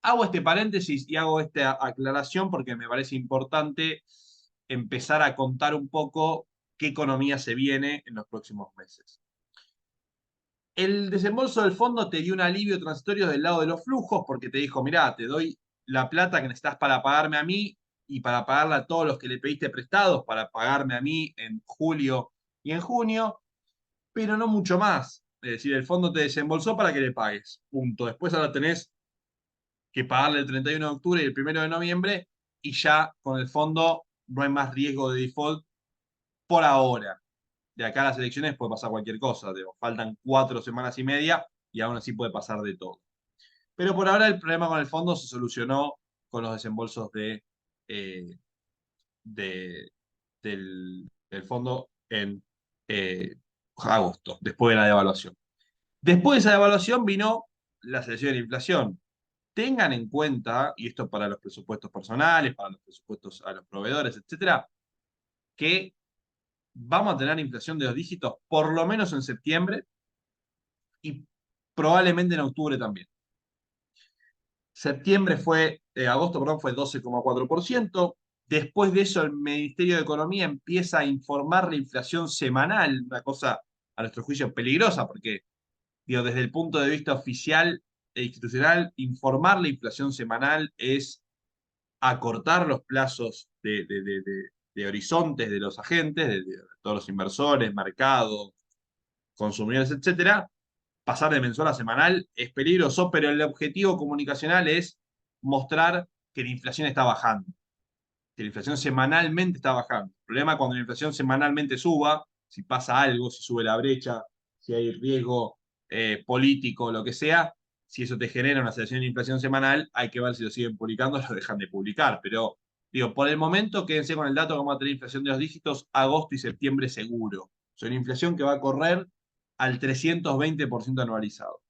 Hago este paréntesis y hago esta aclaración porque me parece importante empezar a contar un poco qué economía se viene en los próximos meses. El desembolso del fondo te dio un alivio transitorio del lado de los flujos porque te dijo, mirá, te doy la plata que necesitas para pagarme a mí y para pagarle a todos los que le pediste prestados, para pagarme a mí en julio y en junio, pero no mucho más. Es decir, el fondo te desembolsó para que le pagues. Punto. Después ahora tenés que pagarle el 31 de octubre y el 1 de noviembre y ya con el fondo no hay más riesgo de default por ahora. De acá a las elecciones puede pasar cualquier cosa. Faltan 4 semanas y media y aún así puede pasar de todo. Pero por ahora el problema con el fondo se solucionó con los desembolsos eh, del fondo en agosto, después de la devaluación. Después de esa devaluación vino la selección de la inflación. Tengan en cuenta, y esto para los presupuestos personales, para los presupuestos a los proveedores, etcétera, que vamos a tener inflación de 2 dígitos por lo menos en septiembre y probablemente en octubre también. Agosto, perdón, fue 12,4%. Después de eso, el Ministerio de Economía empieza a informar la inflación semanal, una cosa a nuestro juicio peligrosa, porque digo, desde el punto de vista oficial e institucional, informar la inflación semanal es acortar los plazos de horizontes de los agentes, de todos los inversores, mercados, consumidores, etcétera. Pasar de mensual a semanal es peligroso, pero el objetivo comunicacional es mostrar que la inflación está bajando, que la inflación semanalmente está bajando. El problema es cuando la inflación semanalmente suba, si pasa algo, si sube la brecha, si hay riesgo político, lo que sea, si eso te genera una situación de inflación semanal, hay que ver si lo siguen publicando o lo dejan de publicar. Pero, digo, por el momento, quédense con el dato que vamos a tener inflación de 2 dígitos, agosto y septiembre seguro. O sea, una inflación que va a correr al 320% anualizado.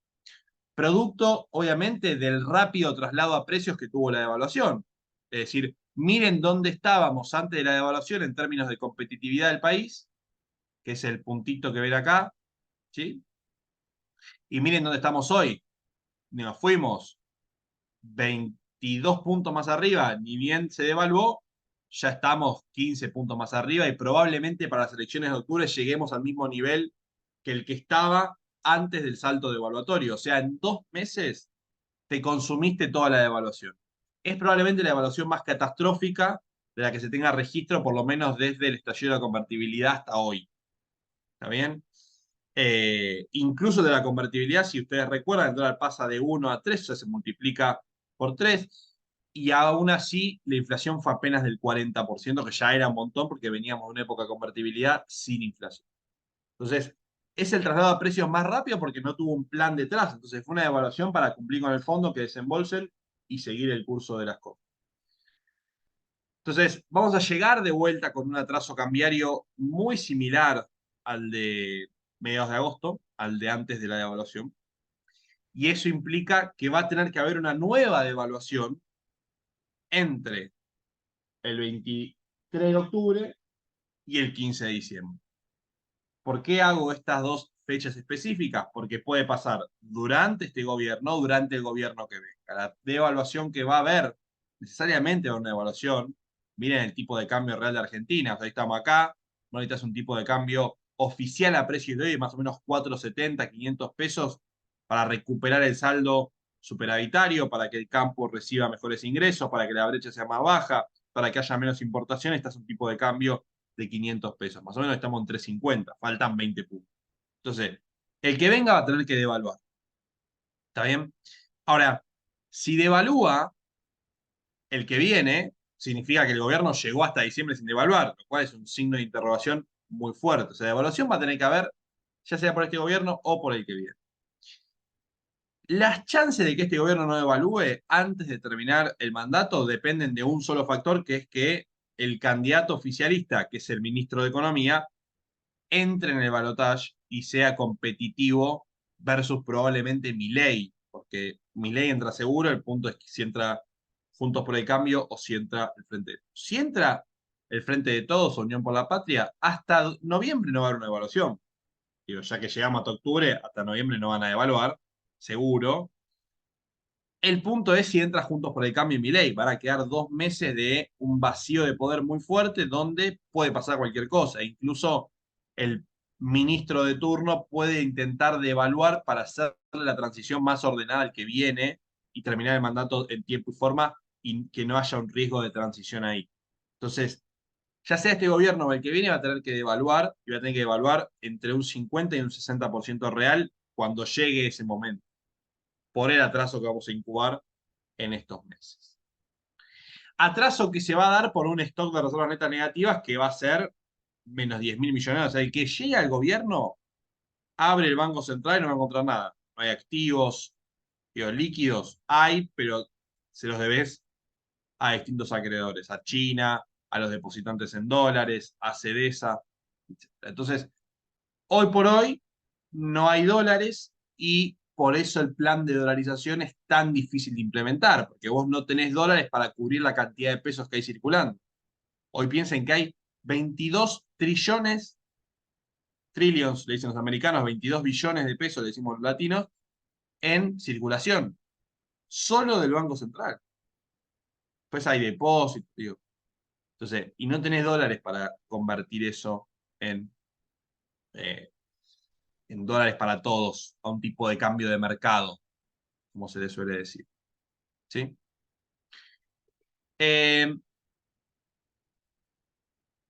Producto, obviamente, del rápido traslado a precios que tuvo la devaluación. Es decir, miren dónde estábamos antes de la devaluación en términos de competitividad del país, que es el puntito que ven acá, ¿sí? Y miren dónde estamos hoy. Nos fuimos 22 puntos más arriba, ni bien se devaluó, ya estamos 15 puntos más arriba y probablemente para las elecciones de octubre lleguemos al mismo nivel que el que estaba antes del salto devaluatorio. O sea, en 2 meses te consumiste toda la devaluación. Es probablemente la devaluación más catastrófica de la que se tenga registro, por lo menos desde el estallido de la convertibilidad hasta hoy. ¿Está bien? Incluso de la convertibilidad, si ustedes recuerdan, el dólar pasa de 1 a 3, o sea, se multiplica por 3, y aún así la inflación fue apenas del 40%, que ya era un montón porque veníamos de una época de convertibilidad sin inflación. Entonces, es el traslado a precios más rápido porque no tuvo un plan detrás. Entonces, fue una evaluación para cumplir con el fondo, que desembolsen y seguir el curso de las cosas. Entonces, vamos a llegar de vuelta con un atraso cambiario muy similar al de mediados de agosto, al de antes de la devaluación. Y eso implica que va a tener que haber una nueva devaluación entre el 23 de octubre y el 15 de diciembre. ¿Por qué hago estas dos fechas específicas? Porque puede pasar durante este gobierno, durante el gobierno que venga. La devaluación que va a haber, necesariamente va a haber una devaluación. Miren el tipo de cambio real de Argentina. O sea, ahí estamos acá. No necesitas un tipo de cambio oficial a precios de hoy, más o menos 470, 500 pesos, para recuperar el saldo superavitario, para que el campo reciba mejores ingresos, para que la brecha sea más baja, para que haya menos importación. Este es un tipo de cambio de 500 pesos. Más o menos estamos en 350, faltan 20 puntos. Entonces, el que venga va a tener que devaluar. ¿Está bien? Ahora, si devalúa el que viene, significa que el gobierno llegó hasta diciembre sin devaluar, lo cual es un signo de interrogación muy fuerte. O sea, devaluación va a tener que haber, ya sea por este gobierno o por el que viene. Las chances de que este gobierno no devalúe antes de terminar el mandato dependen de un solo factor, que es que el candidato oficialista, que es el ministro de Economía, entre en el balotaje y sea competitivo versus probablemente Milei, porque Milei entra seguro, el punto es que si entra Juntos por el Cambio o si entra el Frente de Todos. Si entra el Frente de Todos, Unión por la Patria, hasta noviembre no va a haber una evaluación. Digo, ya que llegamos hasta octubre, hasta noviembre no van a evaluar, seguro. El punto es si entra Juntos por el Cambio y Milei. Van a quedar 2 meses de un vacío de poder muy fuerte donde puede pasar cualquier cosa. Incluso el ministro de turno puede intentar devaluar para hacer la transición más ordenada al que viene y terminar el mandato en tiempo y forma y que no haya un riesgo de transición ahí. Entonces, ya sea este gobierno o el que viene, va a tener que devaluar y va a tener que devaluar entre un 50 y un 60% real cuando llegue ese momento, por el atraso que vamos a incubar en estos meses. Atraso que se va a dar por un stock de reservas netas negativas que va a ser menos 10.000 millones. O sea, el que llega al gobierno, abre el Banco Central y no va a encontrar nada. No hay activos, líquidos, hay, pero se los debes a distintos acreedores, a China, a los depositantes en dólares, a Cedesa, etc. Entonces, hoy por hoy no hay dólares y por eso el plan de dolarización es tan difícil de implementar, porque vos no tenés dólares para cubrir la cantidad de pesos que hay circulando. Hoy piensen que hay 22 trillones, trillions, le dicen los americanos, 22 billones de pesos, le decimos los latinos, en circulación, solo del Banco Central. Después hay depósitos, digo. Entonces, y no tenés dólares para convertir eso en, eh, en dólares para todos, a un tipo de cambio de mercado, como se le suele decir. ¿Sí?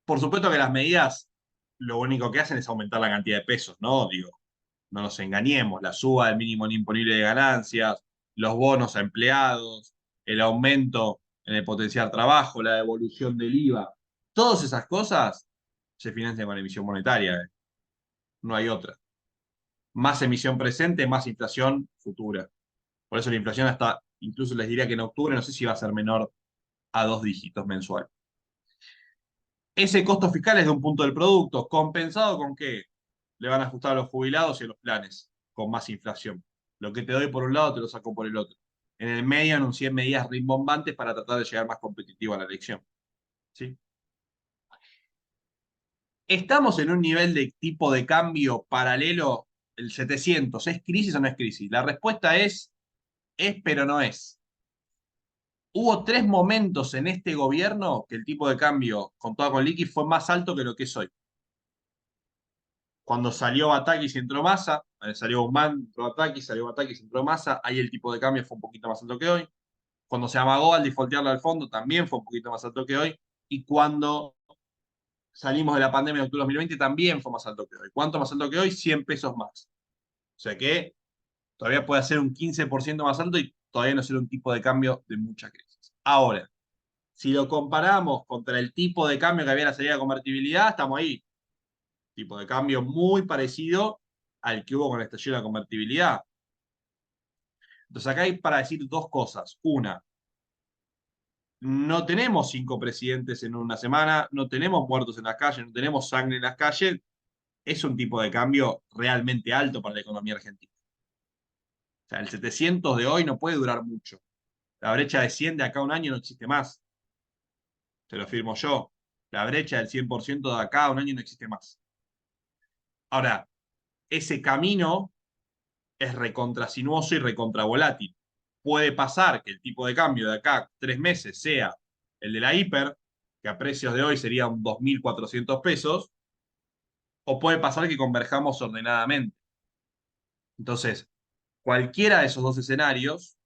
Por supuesto que las medidas lo único que hacen es aumentar la cantidad de pesos, ¿no? Digo, no nos engañemos, la suba del mínimo imponible de ganancias, los bonos a empleados, el aumento en el potencial trabajo, la devolución del IVA, todas esas cosas se financian con emisión monetaria, ¿eh? No hay otra. Más emisión presente, más inflación futura. Por eso la inflación hasta, incluso les diría que en octubre no sé si va a ser menor a 2 dígitos mensual. Ese costo fiscal es de un punto del producto, compensado con que le van a ajustar a los jubilados y a los planes, con más inflación. Lo que te doy por un lado te lo saco por el otro. En el medio anuncié medidas rimbombantes para tratar de llegar más competitivo a la elección. ¿Sí? Estamos en un nivel de tipo de cambio paralelo, el 700. ¿Es crisis o no es crisis? La respuesta es pero no es. Hubo 3 momentos en este gobierno que el tipo de cambio contado con liqui fue más alto que lo que es hoy. Cuando salió Batakis y entró Massa, salió Guzmán, entró Batakis, salió Batakis, entró Massa, ahí el tipo de cambio fue un poquito más alto que hoy. Cuando se amagó al defaultearlo al fondo, también fue un poquito más alto que hoy. Y cuando salimos de la pandemia en octubre de 2020, también fue más alto que hoy. ¿Cuánto más alto que hoy? 100 pesos más. O sea que todavía puede ser un 15% más alto y todavía no ser un tipo de cambio de mucha crisis. Ahora, si lo comparamos contra el tipo de cambio que había en la salida de convertibilidad, estamos ahí. Tipo de cambio muy parecido al que hubo con el estallido de la convertibilidad. Entonces acá hay para decir 2 cosas. Una, no tenemos 5 presidentes en una semana, no tenemos muertos en las calles, no tenemos sangre en las calles. Es un tipo de cambio realmente alto para la economía argentina. O sea, el 700 de hoy no puede durar mucho. La brecha de 100 de acá a un año no existe más. Te lo firmo yo. La brecha del 100% de acá a un año no existe más. Ahora, ese camino es recontrasinuoso y recontravolátil. Puede pasar que el tipo de cambio de acá 3 meses sea el de la hiper, que a precios de hoy sería un 2.400 pesos, o puede pasar que converjamos ordenadamente. Entonces, cualquiera de esos 2 escenarios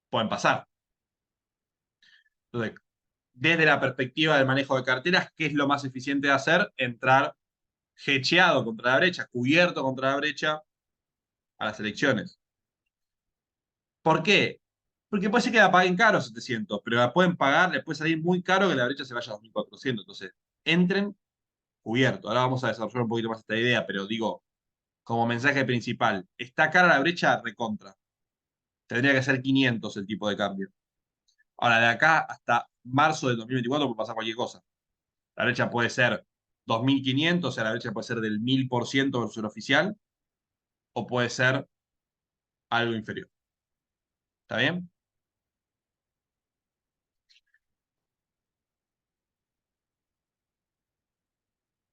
pueden pasar. Entonces, desde la perspectiva del manejo de carteras, ¿qué es lo más eficiente de hacer? Entrar hedgeado contra la brecha, cubierto contra la brecha a las elecciones. ¿Por qué? Porque puede ser que la paguen caro 700, pero la pueden pagar, les puede salir muy caro que la brecha se vaya a 2.400. Entonces, entren cubierto. Ahora vamos a desarrollar un poquito más esta idea, pero digo, como mensaje principal, está cara la brecha recontra. Tendría que ser 500 el tipo de cambio. Ahora, de acá hasta marzo del 2024 puede pasar cualquier cosa. La brecha puede ser 2.500, o sea, la brecha puede ser del 1000% versus el oficial, o puede ser algo inferior. ¿Está bien?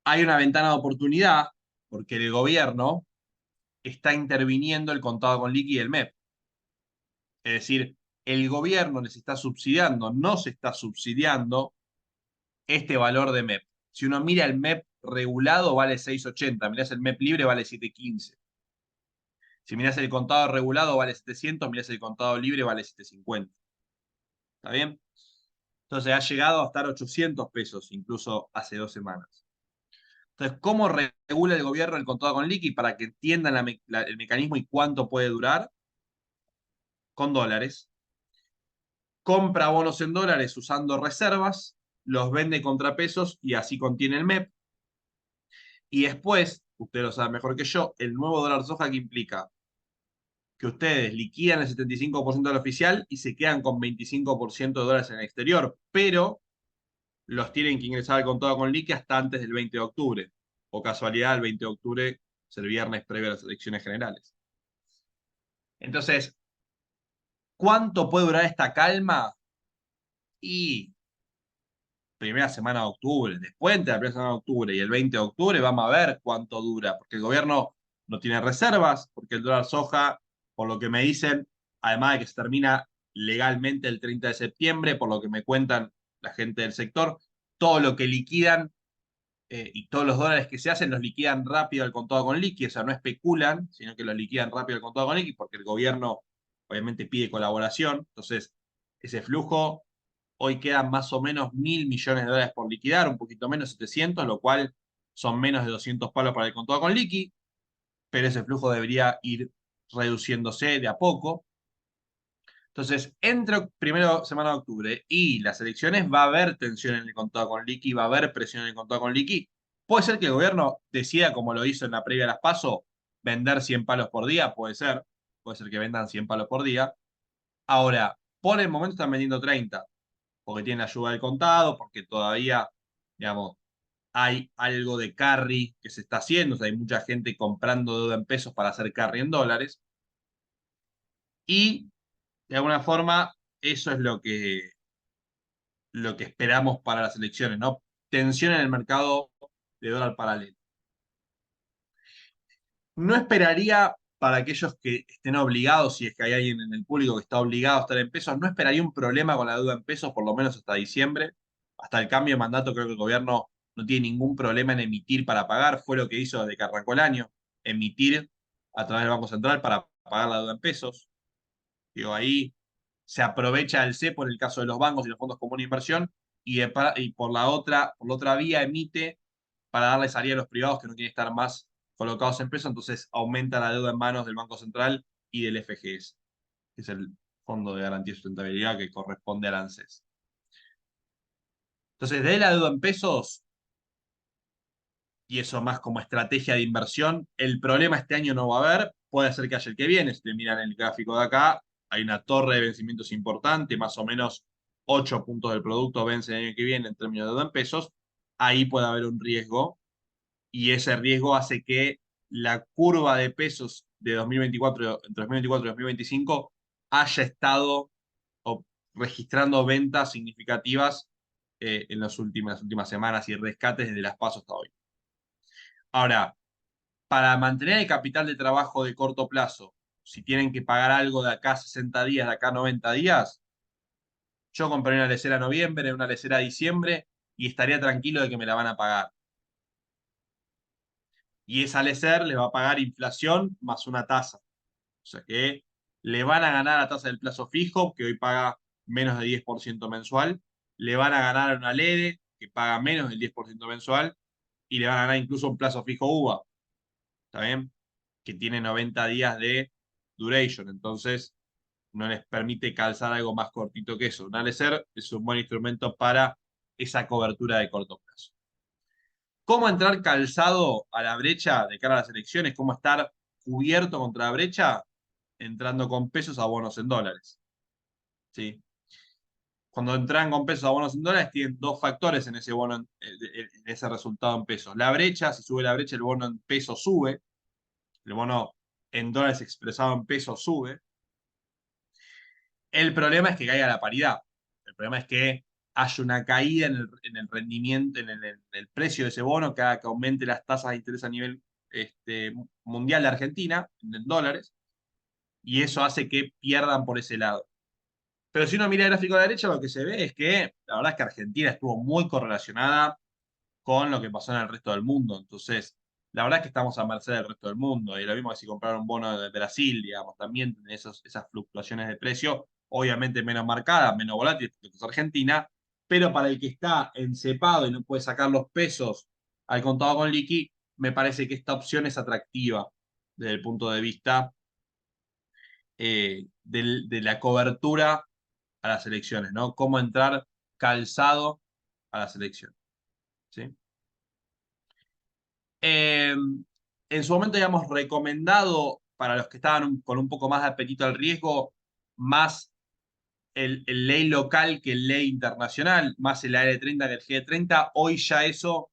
Hay una ventana de oportunidad porque el gobierno está interviniendo el contado con liqui y el MEP. Es decir, el gobierno les está subsidiando, no se está subsidiando este valor de MEP. Si uno mira el MEP regulado vale 6.80, mirás el MEP libre vale 7.15. Si mirás el contado regulado vale 700, mirás el contado libre vale 750. ¿Está bien? Entonces ha llegado a estar 800 pesos incluso hace 2 semanas. Entonces, ¿cómo regula el gobierno el contado con liqui para que entiendan el mecanismo y cuánto puede durar? Con dólares. Compra bonos en dólares usando reservas, los vende contra pesos y así contiene el MEP. Y después, usted lo sabe mejor que yo, el nuevo dólar soja que implica que ustedes liquidan el 75% del oficial y se quedan con 25% de dólares en el exterior, pero los tienen que ingresar al contado con liqui hasta antes del 20 de octubre. O casualidad, el 20 de octubre es el viernes previo a las elecciones generales. Entonces, ¿cuánto puede durar esta calma? Y primera semana de octubre, después de la primera semana de octubre y el 20 de octubre, vamos a ver cuánto dura, porque el gobierno no tiene reservas, porque el dólar soja, por lo que me dicen, además de que se termina legalmente el 30 de septiembre, por lo que me cuentan la gente del sector, todo lo que liquidan y todos los dólares que se hacen los liquidan rápido al contado con liqui, o sea, no especulan, sino que los liquidan rápido al contado con liqui, porque el gobierno obviamente pide colaboración, entonces ese flujo hoy quedan más o menos 1.000 millones de dólares por liquidar, un poquito menos 700, lo cual son menos de 200 palos para el contado con liqui, pero ese flujo debería ir reduciéndose de a poco. Entonces, entre primera semana de octubre y las elecciones va a haber tensión en el contado con liqui, va a haber presión en el contado con liqui. Puede ser que el gobierno decida, como lo hizo en la previa de las PASO, vender 100 palos por día, puede ser que vendan 100 palos por día. Ahora, por el momento están vendiendo 30, porque tienen la ayuda del contado, porque todavía, digamos, hay algo de carry que se está haciendo, o sea, hay mucha gente comprando deuda en pesos para hacer carry en dólares. Y de alguna forma, eso es lo que esperamos para las elecciones, ¿no? Tensión en el mercado de dólar paralelo. No esperaría para aquellos que estén obligados, si es que hay alguien en el público que está obligado a estar en pesos, no esperaría un problema con la deuda en pesos, por lo menos hasta diciembre. Hasta el cambio de mandato, creo que el gobierno no tiene ningún problema en emitir para pagar. Fue lo que hizo desde que arrancó el año, emitir a través del Banco Central para pagar la deuda en pesos. Digo, ahí se aprovecha el cepo en el caso de los bancos y los fondos comunes de inversión y por la otra vía emite para darle salida a los privados que no quieren estar más colocados en pesos, entonces aumenta la deuda en manos del Banco Central y del FGS, que es el Fondo de Garantía y Sustentabilidad que corresponde al ANSES. Entonces, de la deuda en pesos, y eso más como estrategia de inversión, el problema este año no va a haber, puede ser que haya el que viene, si te miran el gráfico de acá, hay una torre de vencimientos importante, más o menos 8 puntos del producto vencen el año que viene en términos de deuda en pesos, ahí puede haber un riesgo, y ese riesgo hace que la curva de pesos de 2024, entre 2024 y 2025 haya estado registrando ventas significativas en las últimas semanas y rescates desde las PASO hasta hoy. Ahora, para mantener el capital de trabajo de corto plazo, si tienen que pagar algo de acá a 60 días, de acá a 90 días, yo compraré una lecera a noviembre, una lecera a diciembre y estaría tranquilo de que me la van a pagar. Y esa lecer le va a pagar inflación más una tasa. O sea que le van a ganar la tasa del plazo fijo, que hoy paga menos de 10% mensual. Le van a ganar una LEDE, que paga menos del 10% mensual. Y le van a ganar incluso un plazo fijo UVA. ¿Está bien? Que tiene 90 días de duration. Entonces, no les permite calzar algo más cortito que eso. Un ALECER es un buen instrumento para esa cobertura de corto plazo. ¿Cómo entrar calzado a la brecha de cara a las elecciones? ¿Cómo estar cubierto contra la brecha? Entrando con pesos a bonos en dólares. ¿Sí? cuando entran con pesos a bonos en dólares, tienen dos factores en ese bono, en ese resultado en pesos. La brecha, si sube la brecha, el bono en pesos sube. El bono en dólares expresado en pesos sube. El problema es que caiga la paridad. El problema es que haya una caída en el rendimiento, en el precio de ese bono, que haga que aumente las tasas de interés a nivel mundial de Argentina, en dólares, y eso hace que pierdan por ese lado. Pero si uno mira el gráfico de la derecha, lo que se ve es que la verdad es que Argentina estuvo muy correlacionada con lo que pasó en el resto del mundo. Entonces, la verdad es que estamos a merced del resto del mundo. Y lo mismo que si compraron un bono de Brasil, digamos, también tiene esas fluctuaciones de precio, obviamente menos marcadas, menos volátiles que es Argentina, pero para el que está encepado y no puede sacar los pesos al contado con liqui, me parece que esta opción es atractiva desde el punto de vista de la cobertura a las elecciones, ¿no? Cómo entrar calzado a las elecciones, ¿sí? En su momento habíamos recomendado para los que estaban con un poco más de apetito al riesgo, más el ley local que el ley internacional, más el AR30 que el G30. Hoy ya eso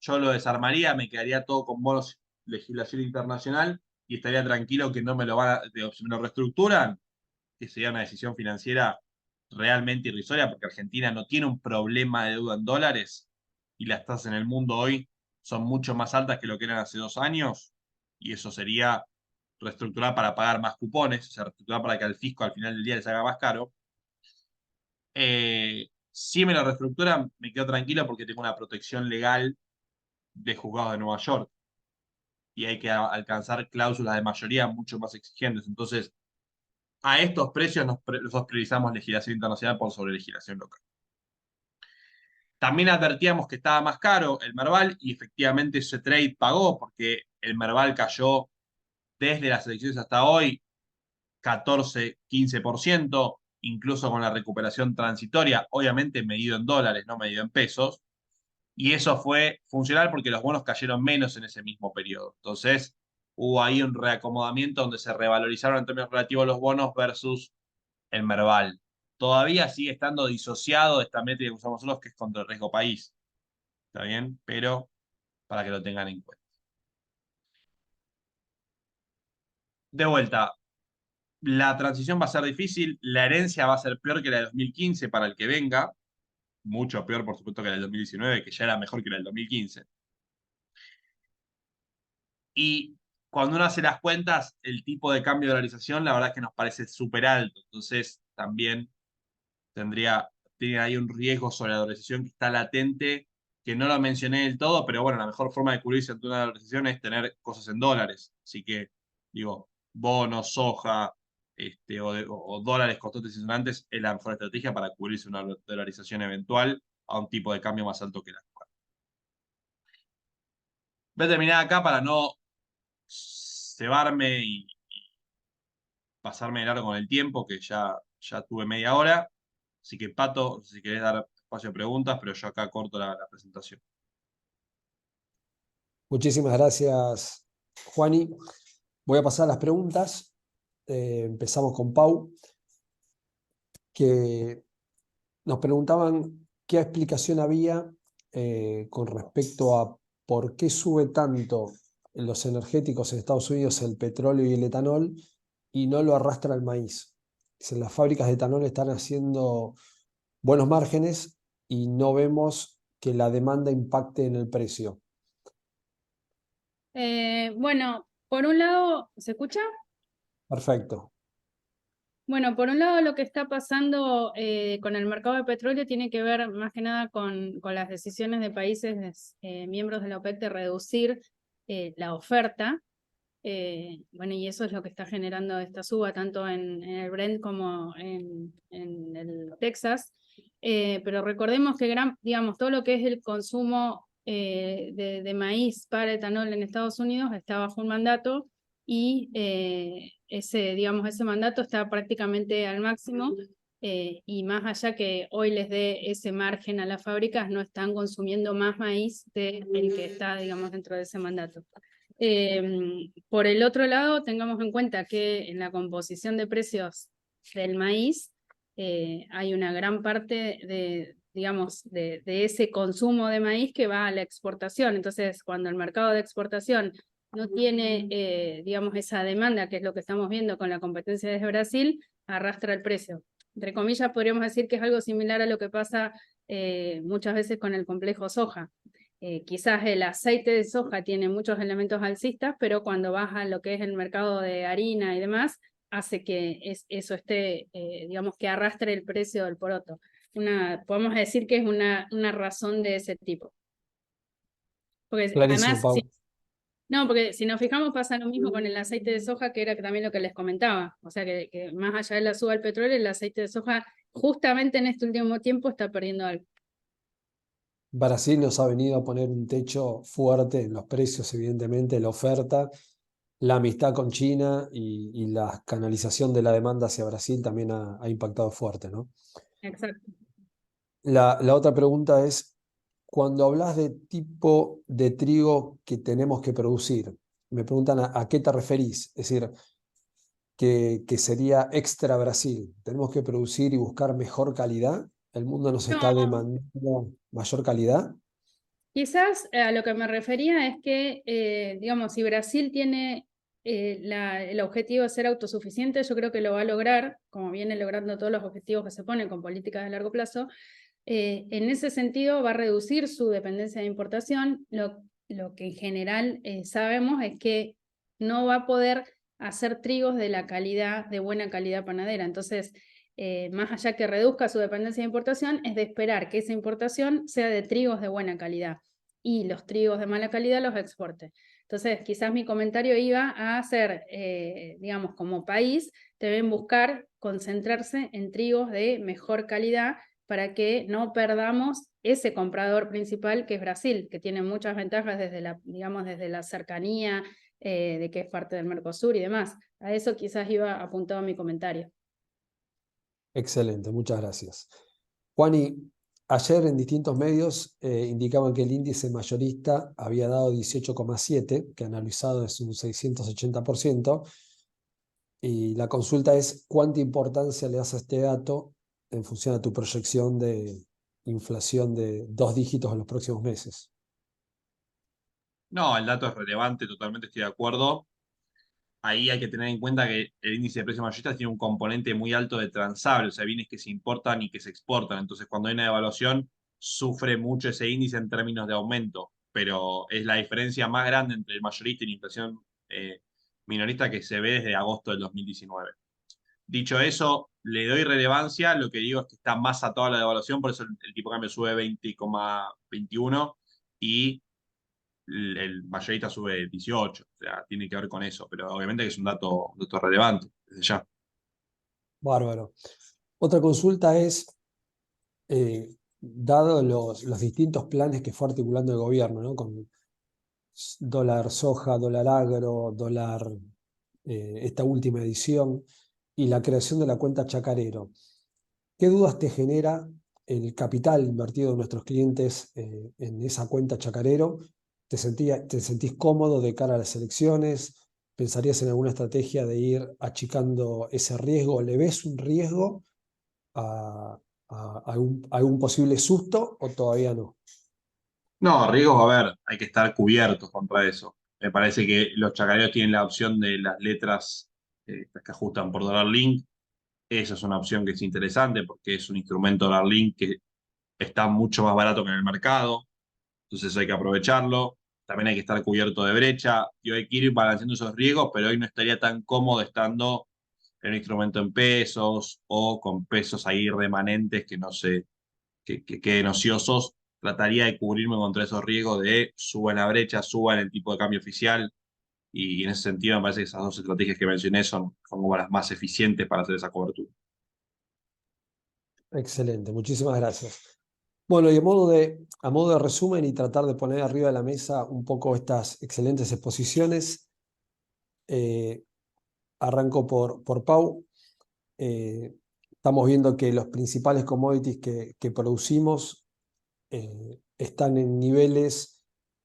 yo lo desarmaría, me quedaría todo con bonos legislación internacional y estaría tranquilo que no me lo van a, me lo reestructuran, que sería una decisión financiera realmente irrisoria, porque Argentina no tiene un problema de deuda en dólares y las tasas en el mundo hoy son mucho más altas que lo que eran hace 2 años, y eso sería reestructurar para pagar más cupones, o sea, reestructurar para que al fisco al final del día les haga más caro. Si me lo reestructuran, me quedo tranquilo porque tengo una protección legal de juzgados de Nueva York y hay que alcanzar cláusulas de mayoría mucho más exigentes. Entonces, a estos precios nosotros priorizamos legislación internacional por sobre legislación local. También advertíamos que estaba más caro el Merval y efectivamente ese trade pagó porque el Merval cayó desde las elecciones hasta hoy 14-15%, incluso con la recuperación transitoria, obviamente medido en dólares, no medido en pesos, y eso fue funcional porque los bonos cayeron menos en ese mismo periodo. Entonces, hubo ahí un reacomodamiento donde se revalorizaron en términos relativos los bonos versus el Merval. Todavía sigue estando disociado de esta métrica que usamos nosotros, que es contra el riesgo país. ¿Está bien? Pero para que lo tengan en cuenta. De vuelta, la transición va a ser difícil, la herencia va a ser peor que la de 2015 para el que venga, mucho peor por supuesto que la del 2019, que ya era mejor que la del 2015. Y cuando uno hace las cuentas, el tipo de cambio de dolarización, la verdad es que nos parece súper alto. Entonces, también tiene ahí un riesgo sobre la dolarización que está latente, que no lo mencioné del todo, pero bueno, la mejor forma de cubrirse ante una dolarización es tener cosas en dólares. Así que, digo, bonos, soja, o dólares constantes y sonantes es la mejor estrategia para cubrirse una dolarización eventual a un tipo de cambio más alto que la actual. Voy a terminar acá para no cebarme y pasarme de largo con el tiempo, que ya tuve media hora. Así que, Pato, si querés dar espacio a preguntas, pero yo acá corto la presentación. Muchísimas gracias, Juani. Voy a pasar a las preguntas. Empezamos con Pau, que nos preguntaban qué explicación había con respecto a por qué sube tanto en los energéticos en Estados Unidos el petróleo y el etanol y no lo arrastra el maíz. Dicen, las fábricas de etanol están haciendo buenos márgenes y no vemos que la demanda impacte en el precio. Bueno, por un lado, ¿se escucha? Perfecto. Bueno, por un lado lo que está pasando con el mercado de petróleo tiene que ver más que nada con las decisiones de países miembros de la OPEC de reducir la oferta. Bueno, y eso es lo que está generando esta suba tanto en el Brent como en el Texas. Pero recordemos que digamos, todo lo que es el consumo de maíz para etanol en Estados Unidos está bajo un mandato y digamos, ese mandato está prácticamente al máximo y más allá que hoy les dé ese margen a las fábricas, no están consumiendo más maíz del que está, digamos, dentro de ese mandato. Por el otro lado, tengamos en cuenta que en la composición de precios del maíz, hay una gran parte digamos, de ese consumo de maíz que va a la exportación. Entonces, cuando el mercado de exportación no tiene, digamos, esa demanda, que es lo que estamos viendo con la competencia desde Brasil, arrastra el precio. Entre comillas, podríamos decir que es algo similar a lo que pasa muchas veces con el complejo soja. Quizás el aceite de soja tiene muchos elementos alcistas, pero cuando baja lo que es el mercado de harina y demás, hace que eso esté, digamos, que arrastre el precio del poroto. Podemos decir que es una razón de ese tipo. Porque Clarísimo, además, Pau. no, porque si nos fijamos pasa lo mismo con el aceite de soja, que era también lo que les comentaba. O sea que más allá de la suba del petróleo, el aceite de soja justamente en este último tiempo está perdiendo algo. Brasil nos ha venido a poner un techo fuerte en los precios, evidentemente, la oferta, la amistad con China y la canalización de la demanda hacia Brasil también ha impactado fuerte, ¿no? Exacto. La otra pregunta es, cuando hablas de tipo de trigo que tenemos que producir, me preguntan a qué te referís, es decir, que sería extra Brasil. ¿Tenemos que producir y buscar mejor calidad? ¿El mundo nos está No, demandando mayor calidad? quizás a lo que me refería es que, digamos, si Brasil tiene el objetivo de ser autosuficiente, yo creo que lo va a lograr, como viene logrando todos los objetivos que se ponen con políticas de largo plazo. En ese sentido va a reducir su dependencia de importación. Lo que en general sabemos es que no va a poder hacer trigos de buena calidad panadera. Entonces, más allá que reduzca su dependencia de importación, es de esperar que esa importación sea de trigos de buena calidad y los trigos de mala calidad los exporte. Entonces, quizás mi comentario iba a ser, digamos, como país, deben buscar concentrarse en trigos de mejor calidad para que no perdamos ese comprador principal que es Brasil, que tiene muchas ventajas desde digamos, desde la cercanía, de que es parte del Mercosur y demás. A eso quizás iba apuntado mi comentario. Excelente, muchas gracias. Juani, ayer en distintos medios indicaban que el índice mayorista había dado 18,7, que analizado es un 680%, y la consulta es cuánta importancia le das a este dato en función a tu proyección de inflación de 2 dígitos en los próximos meses. No, el dato es relevante, totalmente estoy de acuerdo. Ahí hay que tener en cuenta que el índice de precios mayoristas tiene un componente muy alto de transable, o sea, bienes que se importan y que se exportan. Entonces, cuando hay una devaluación, sufre mucho ese índice en términos de aumento, pero es la diferencia más grande entre el mayorista y la inflación minorista que se ve desde agosto del 2019. Dicho eso, le doy relevancia, lo que digo es que está más atado a la devaluación, por eso el tipo de cambio sube 20,21 y el mayorista sube 18, o sea, tiene que ver con eso, pero obviamente que es un dato relevante desde ya. Bárbaro. Otra consulta es, dado los distintos planes que fue articulando el gobierno, ¿no? Con dólar soja, dólar agro, dólar, esta última edición, y la creación de la cuenta chacarero, ¿qué dudas te genera el capital invertido de nuestros clientes en esa cuenta chacarero? ¿Te sentís cómodo de cara a las elecciones? ¿Pensarías en alguna estrategia de ir achicando ese riesgo? ¿Le ves un riesgo a algún posible susto o todavía no? No, riesgos, a ver, hay que estar cubiertos contra eso. Me parece que los chacareros tienen la opción de las letras que ajustan por dólar link. Esa es una opción que es interesante porque es un instrumento dólar link que está mucho más barato que en el mercado. Entonces hay que aprovecharlo. También hay que estar cubierto de brecha y hay que ir balanceando esos riesgos, pero hoy no estaría tan cómodo estando en un instrumento en pesos o con pesos ahí remanentes que no sé, que queden ociosos. Trataría de cubrirme contra esos riesgos de suba en la brecha, suba en el tipo de cambio oficial. Y en ese sentido me parece que esas dos estrategias que mencioné son como las más eficientes para hacer esa cobertura. Excelente, muchísimas gracias. Bueno, y a modo de resumen y tratar de poner arriba de la mesa un poco estas excelentes exposiciones, eh, arranco por Pau. Estamos viendo que los principales commodities que producimos están en niveles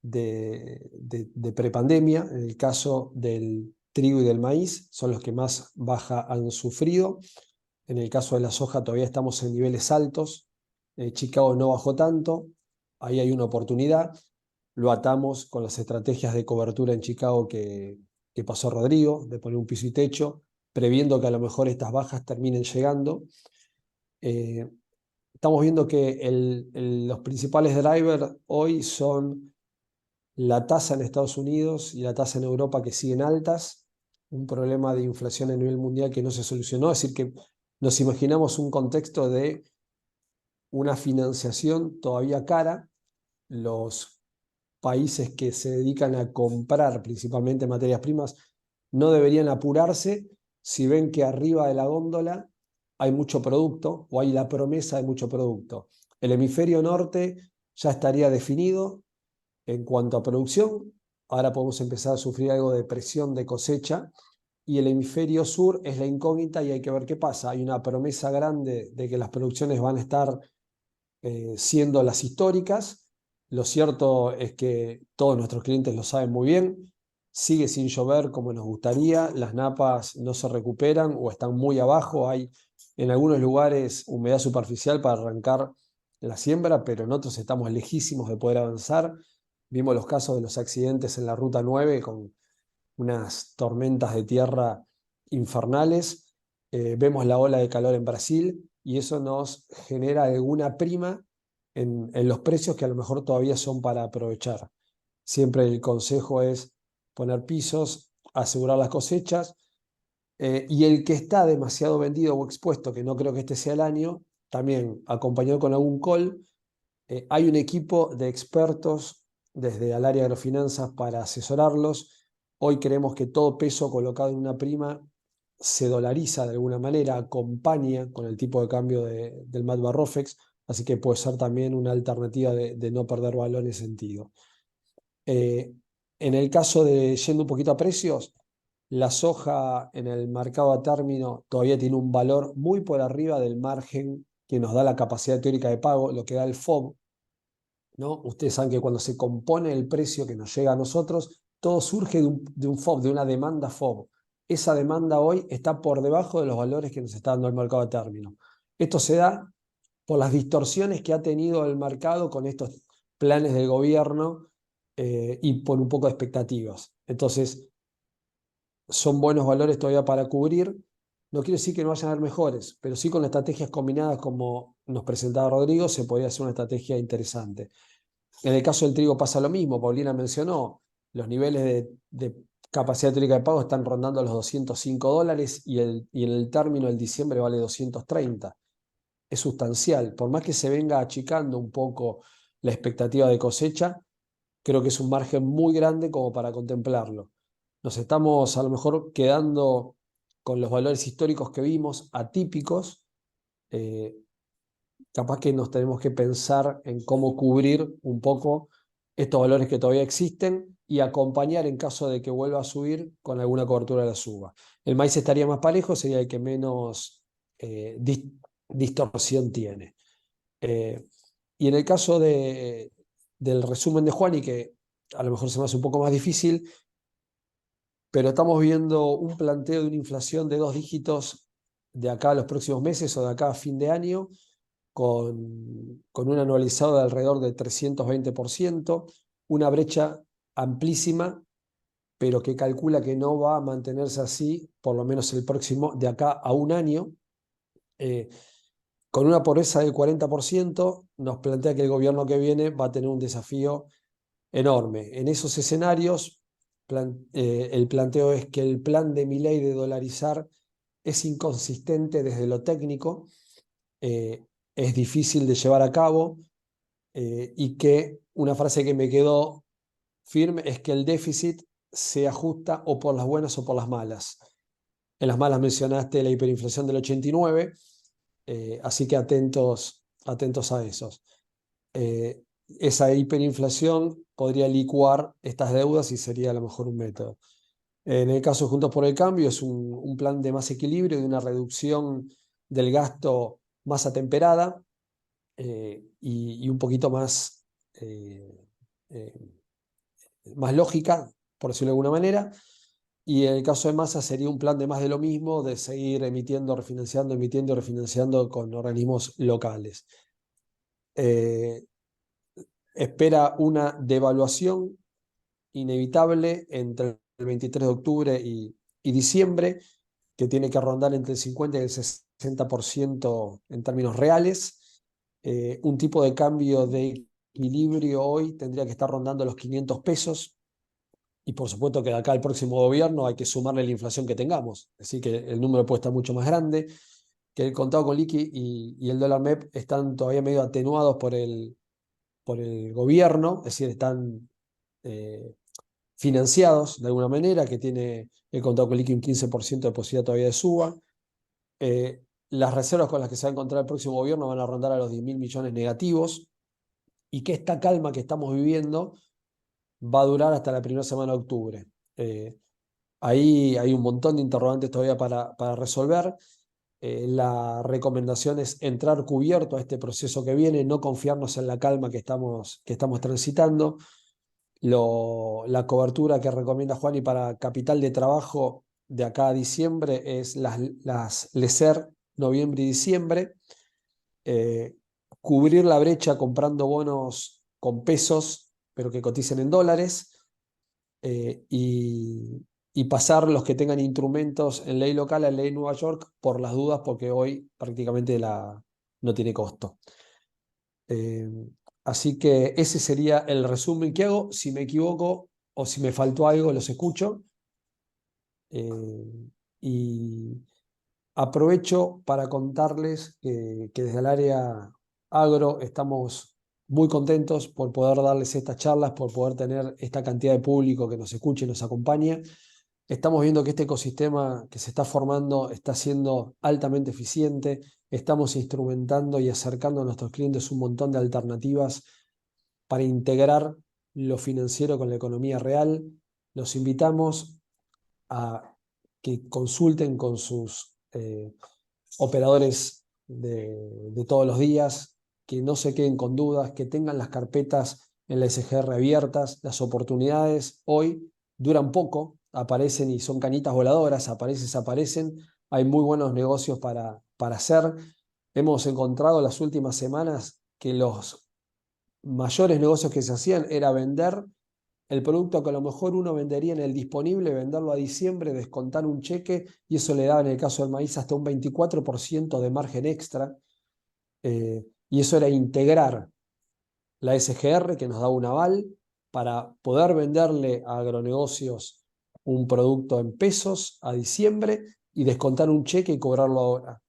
de prepandemia. En el caso del trigo y del maíz, son los que más baja han sufrido. En el caso de la soja todavía estamos en niveles altos. Chicago no bajó tanto. Ahí hay una oportunidad. Lo atamos con las estrategias de cobertura en Chicago que pasó Rodrigo, de poner un piso y techo, previendo que a lo mejor estas bajas terminen llegando. Estamos viendo que los principales drivers hoy son la tasa en Estados Unidos y la tasa en Europa, que siguen altas, un problema de inflación a nivel mundial que no se solucionó. Es decir, que nos imaginamos un contexto de una financiación todavía cara. Los países que se dedican a comprar principalmente materias primas no deberían apurarse si ven que arriba de la góndola hay mucho producto o hay la promesa de mucho producto. El hemisferio norte ya estaría definido en cuanto a producción. Ahora podemos empezar a sufrir algo de presión de cosecha, y el hemisferio sur es la incógnita y hay que ver qué pasa. Hay una promesa grande de que las producciones van a estar siendo las históricas. Lo cierto es que todos nuestros clientes lo saben muy bien. Sigue sin llover como nos gustaría, las napas no se recuperan o están muy abajo. Hay en algunos lugares humedad superficial para arrancar la siembra, pero en otros estamos lejísimos de poder avanzar. Vimos los casos de los accidentes en la Ruta 9 con unas tormentas de tierra infernales. Vemos la ola de calor en Brasil y eso nos genera alguna prima en los precios que a lo mejor todavía son para aprovechar. Siempre el consejo es poner pisos, asegurar las cosechas, y el que está demasiado vendido o expuesto, que no creo que este sea el año, también acompañado con algún call. Hay un equipo de expertos desde el área de agrofinanzas para asesorarlos. Hoy creemos que todo peso colocado en una prima se dolariza de alguna manera, acompaña con el tipo de cambio del MAT Rofex, así que puede ser también una alternativa de no perder valor en ese sentido. En el caso de, yendo un poquito a precios, la soja en el mercado a término todavía tiene un valor muy por arriba del margen que nos da la capacidad teórica de pago, lo que da el FOB, ¿no? Ustedes saben que cuando se compone el precio que nos llega a nosotros, todo surge de un FOB, de una demanda FOB. Esa demanda hoy está por debajo de los valores que nos está dando el mercado a término. Esto se da por las distorsiones que ha tenido el mercado con estos planes del gobierno, y por un poco de expectativas. Entonces, son buenos valores todavía para cubrir. No quiero decir que no vayan a haber mejores, pero sí con estrategias combinadas como nos presentaba Rodrigo, se podría hacer una estrategia interesante. En el caso del trigo pasa lo mismo. Paulina mencionó, los niveles de capacidad teórica de pago están rondando los $205 y en el término del diciembre vale 230. Es sustancial. Por más que se venga achicando un poco la expectativa de cosecha, creo que es un margen muy grande como para contemplarlo. Nos estamos a lo mejor quedando con los valores históricos que vimos, atípicos. Capaz que nos tenemos que pensar en cómo cubrir un poco estos valores que todavía existen y acompañar en caso de que vuelva a subir con alguna cobertura de la suba. El maíz estaría más parejo, sería el que menos distorsión tiene. Y en el caso del resumen de Juan, y que a lo mejor se me hace un poco más difícil, pero estamos viendo un planteo de una inflación de 2 dígitos de acá a los próximos meses o de acá a fin de año, con un anualizado de alrededor de 320%, una brecha amplísima, pero que calcula que no va a mantenerse así, por lo menos el próximo, de acá a un año. Con una pobreza del 40%, nos plantea que el gobierno que viene va a tener un desafío enorme. En esos escenarios, el planteo es que el plan de Milei de dolarizar es inconsistente desde lo técnico, es difícil de llevar a cabo, y que una frase que me quedó firme es que el déficit se ajusta o por las buenas o por las malas. En las malas mencionaste la hiperinflación del 89, así que atentos a esos. Esa hiperinflación podría licuar estas deudas y sería a lo mejor un método. En el caso de Juntos por el Cambio es un plan de más equilibrio, de una reducción del gasto más atemperada, y un poquito más, más lógica, por decirlo de alguna manera. Y en el caso de Massa sería un plan de más de lo mismo, de seguir emitiendo, refinanciando con organismos locales. Espera una devaluación inevitable entre el 23 de octubre y diciembre, que tiene que rondar entre el 50 y el 60% en términos reales. Un tipo de cambio de equilibrio hoy tendría que estar rondando los 500 pesos. Y por supuesto que de acá al próximo gobierno hay que sumarle la inflación que tengamos. Así que el número puede estar mucho más grande. Que el contado con liqui y el dólar MEP están todavía medio atenuados por el gobierno, es decir, están financiados de alguna manera, que tiene el contado con liqui un 15% de posibilidad todavía de suba. Las reservas con las que se va a encontrar el próximo gobierno van a rondar a los 10.000 millones negativos, y que esta calma que estamos viviendo va a durar hasta la primera semana de octubre. Ahí hay un montón de interrogantes todavía para resolver. La recomendación es entrar cubierto a este proceso que viene, no confiarnos en la calma que estamos transitando. La cobertura que recomienda Juani para capital de trabajo de acá a diciembre es las LECER noviembre y diciembre. Cubrir la brecha comprando bonos con pesos, pero que coticen en dólares. Y pasar los que tengan instrumentos en ley local a ley Nueva York por las dudas, porque hoy prácticamente no tiene costo. Eh, Así que ese sería el resumen que hago. Si me equivoco o si me faltó algo, los escucho. Y aprovecho para contarles que desde el área agro estamos muy contentos por poder darles estas charlas, por poder tener esta cantidad de público que nos escuche y nos acompaña. Estamos viendo que este ecosistema que se está formando está siendo altamente eficiente. Estamos instrumentando y acercando a nuestros clientes un montón de alternativas para integrar lo financiero con la economía real. Los invitamos a que consulten con sus operadores de todos los días, que no se queden con dudas, que tengan las carpetas en la SGR abiertas. Las oportunidades hoy duran poco, aparecen y son canitas voladoras, aparecen, desaparecen. Hay muy buenos negocios para hacer. Hemos encontrado las últimas semanas que los mayores negocios que se hacían era vender el producto que a lo mejor uno vendería en el disponible, venderlo a diciembre, descontar un cheque, y eso le daba en el caso del maíz hasta un 24% de margen extra. Y eso era integrar la SGR, que nos da un aval para poder venderle a agronegocios un producto en pesos a diciembre y descontar un cheque y cobrarlo ahora.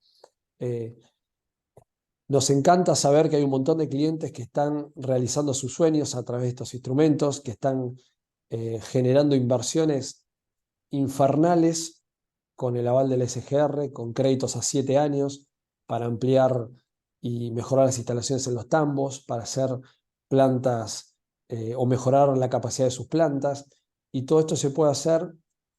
Nos encanta saber que hay un montón de clientes que están realizando sus sueños a través de estos instrumentos, que están generando inversiones infernales con el aval del SGR, con créditos a 7 años para ampliar y mejorar las instalaciones en los tambos, para hacer plantas o mejorar la capacidad de sus plantas. Y todo esto se puede hacer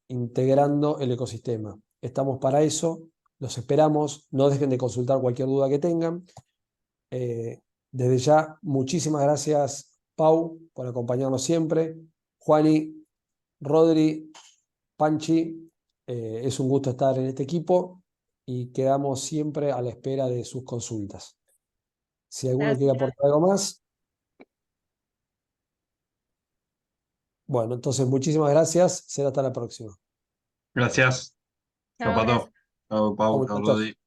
integrando el ecosistema. Estamos para eso, los esperamos, no dejen de consultar cualquier duda que tengan. Desde ya, muchísimas gracias, Pau, por acompañarnos siempre. Juani, Rodri, Panchi, es un gusto estar en este equipo y quedamos siempre a la espera de sus consultas. Si alguno quiere Gracias. aportar algo más. Bueno, entonces muchísimas gracias. Será hasta la próxima. Gracias. Chao, Chao. Pato. Chao, Pau. Chau, Chao, muchachos. Rodri.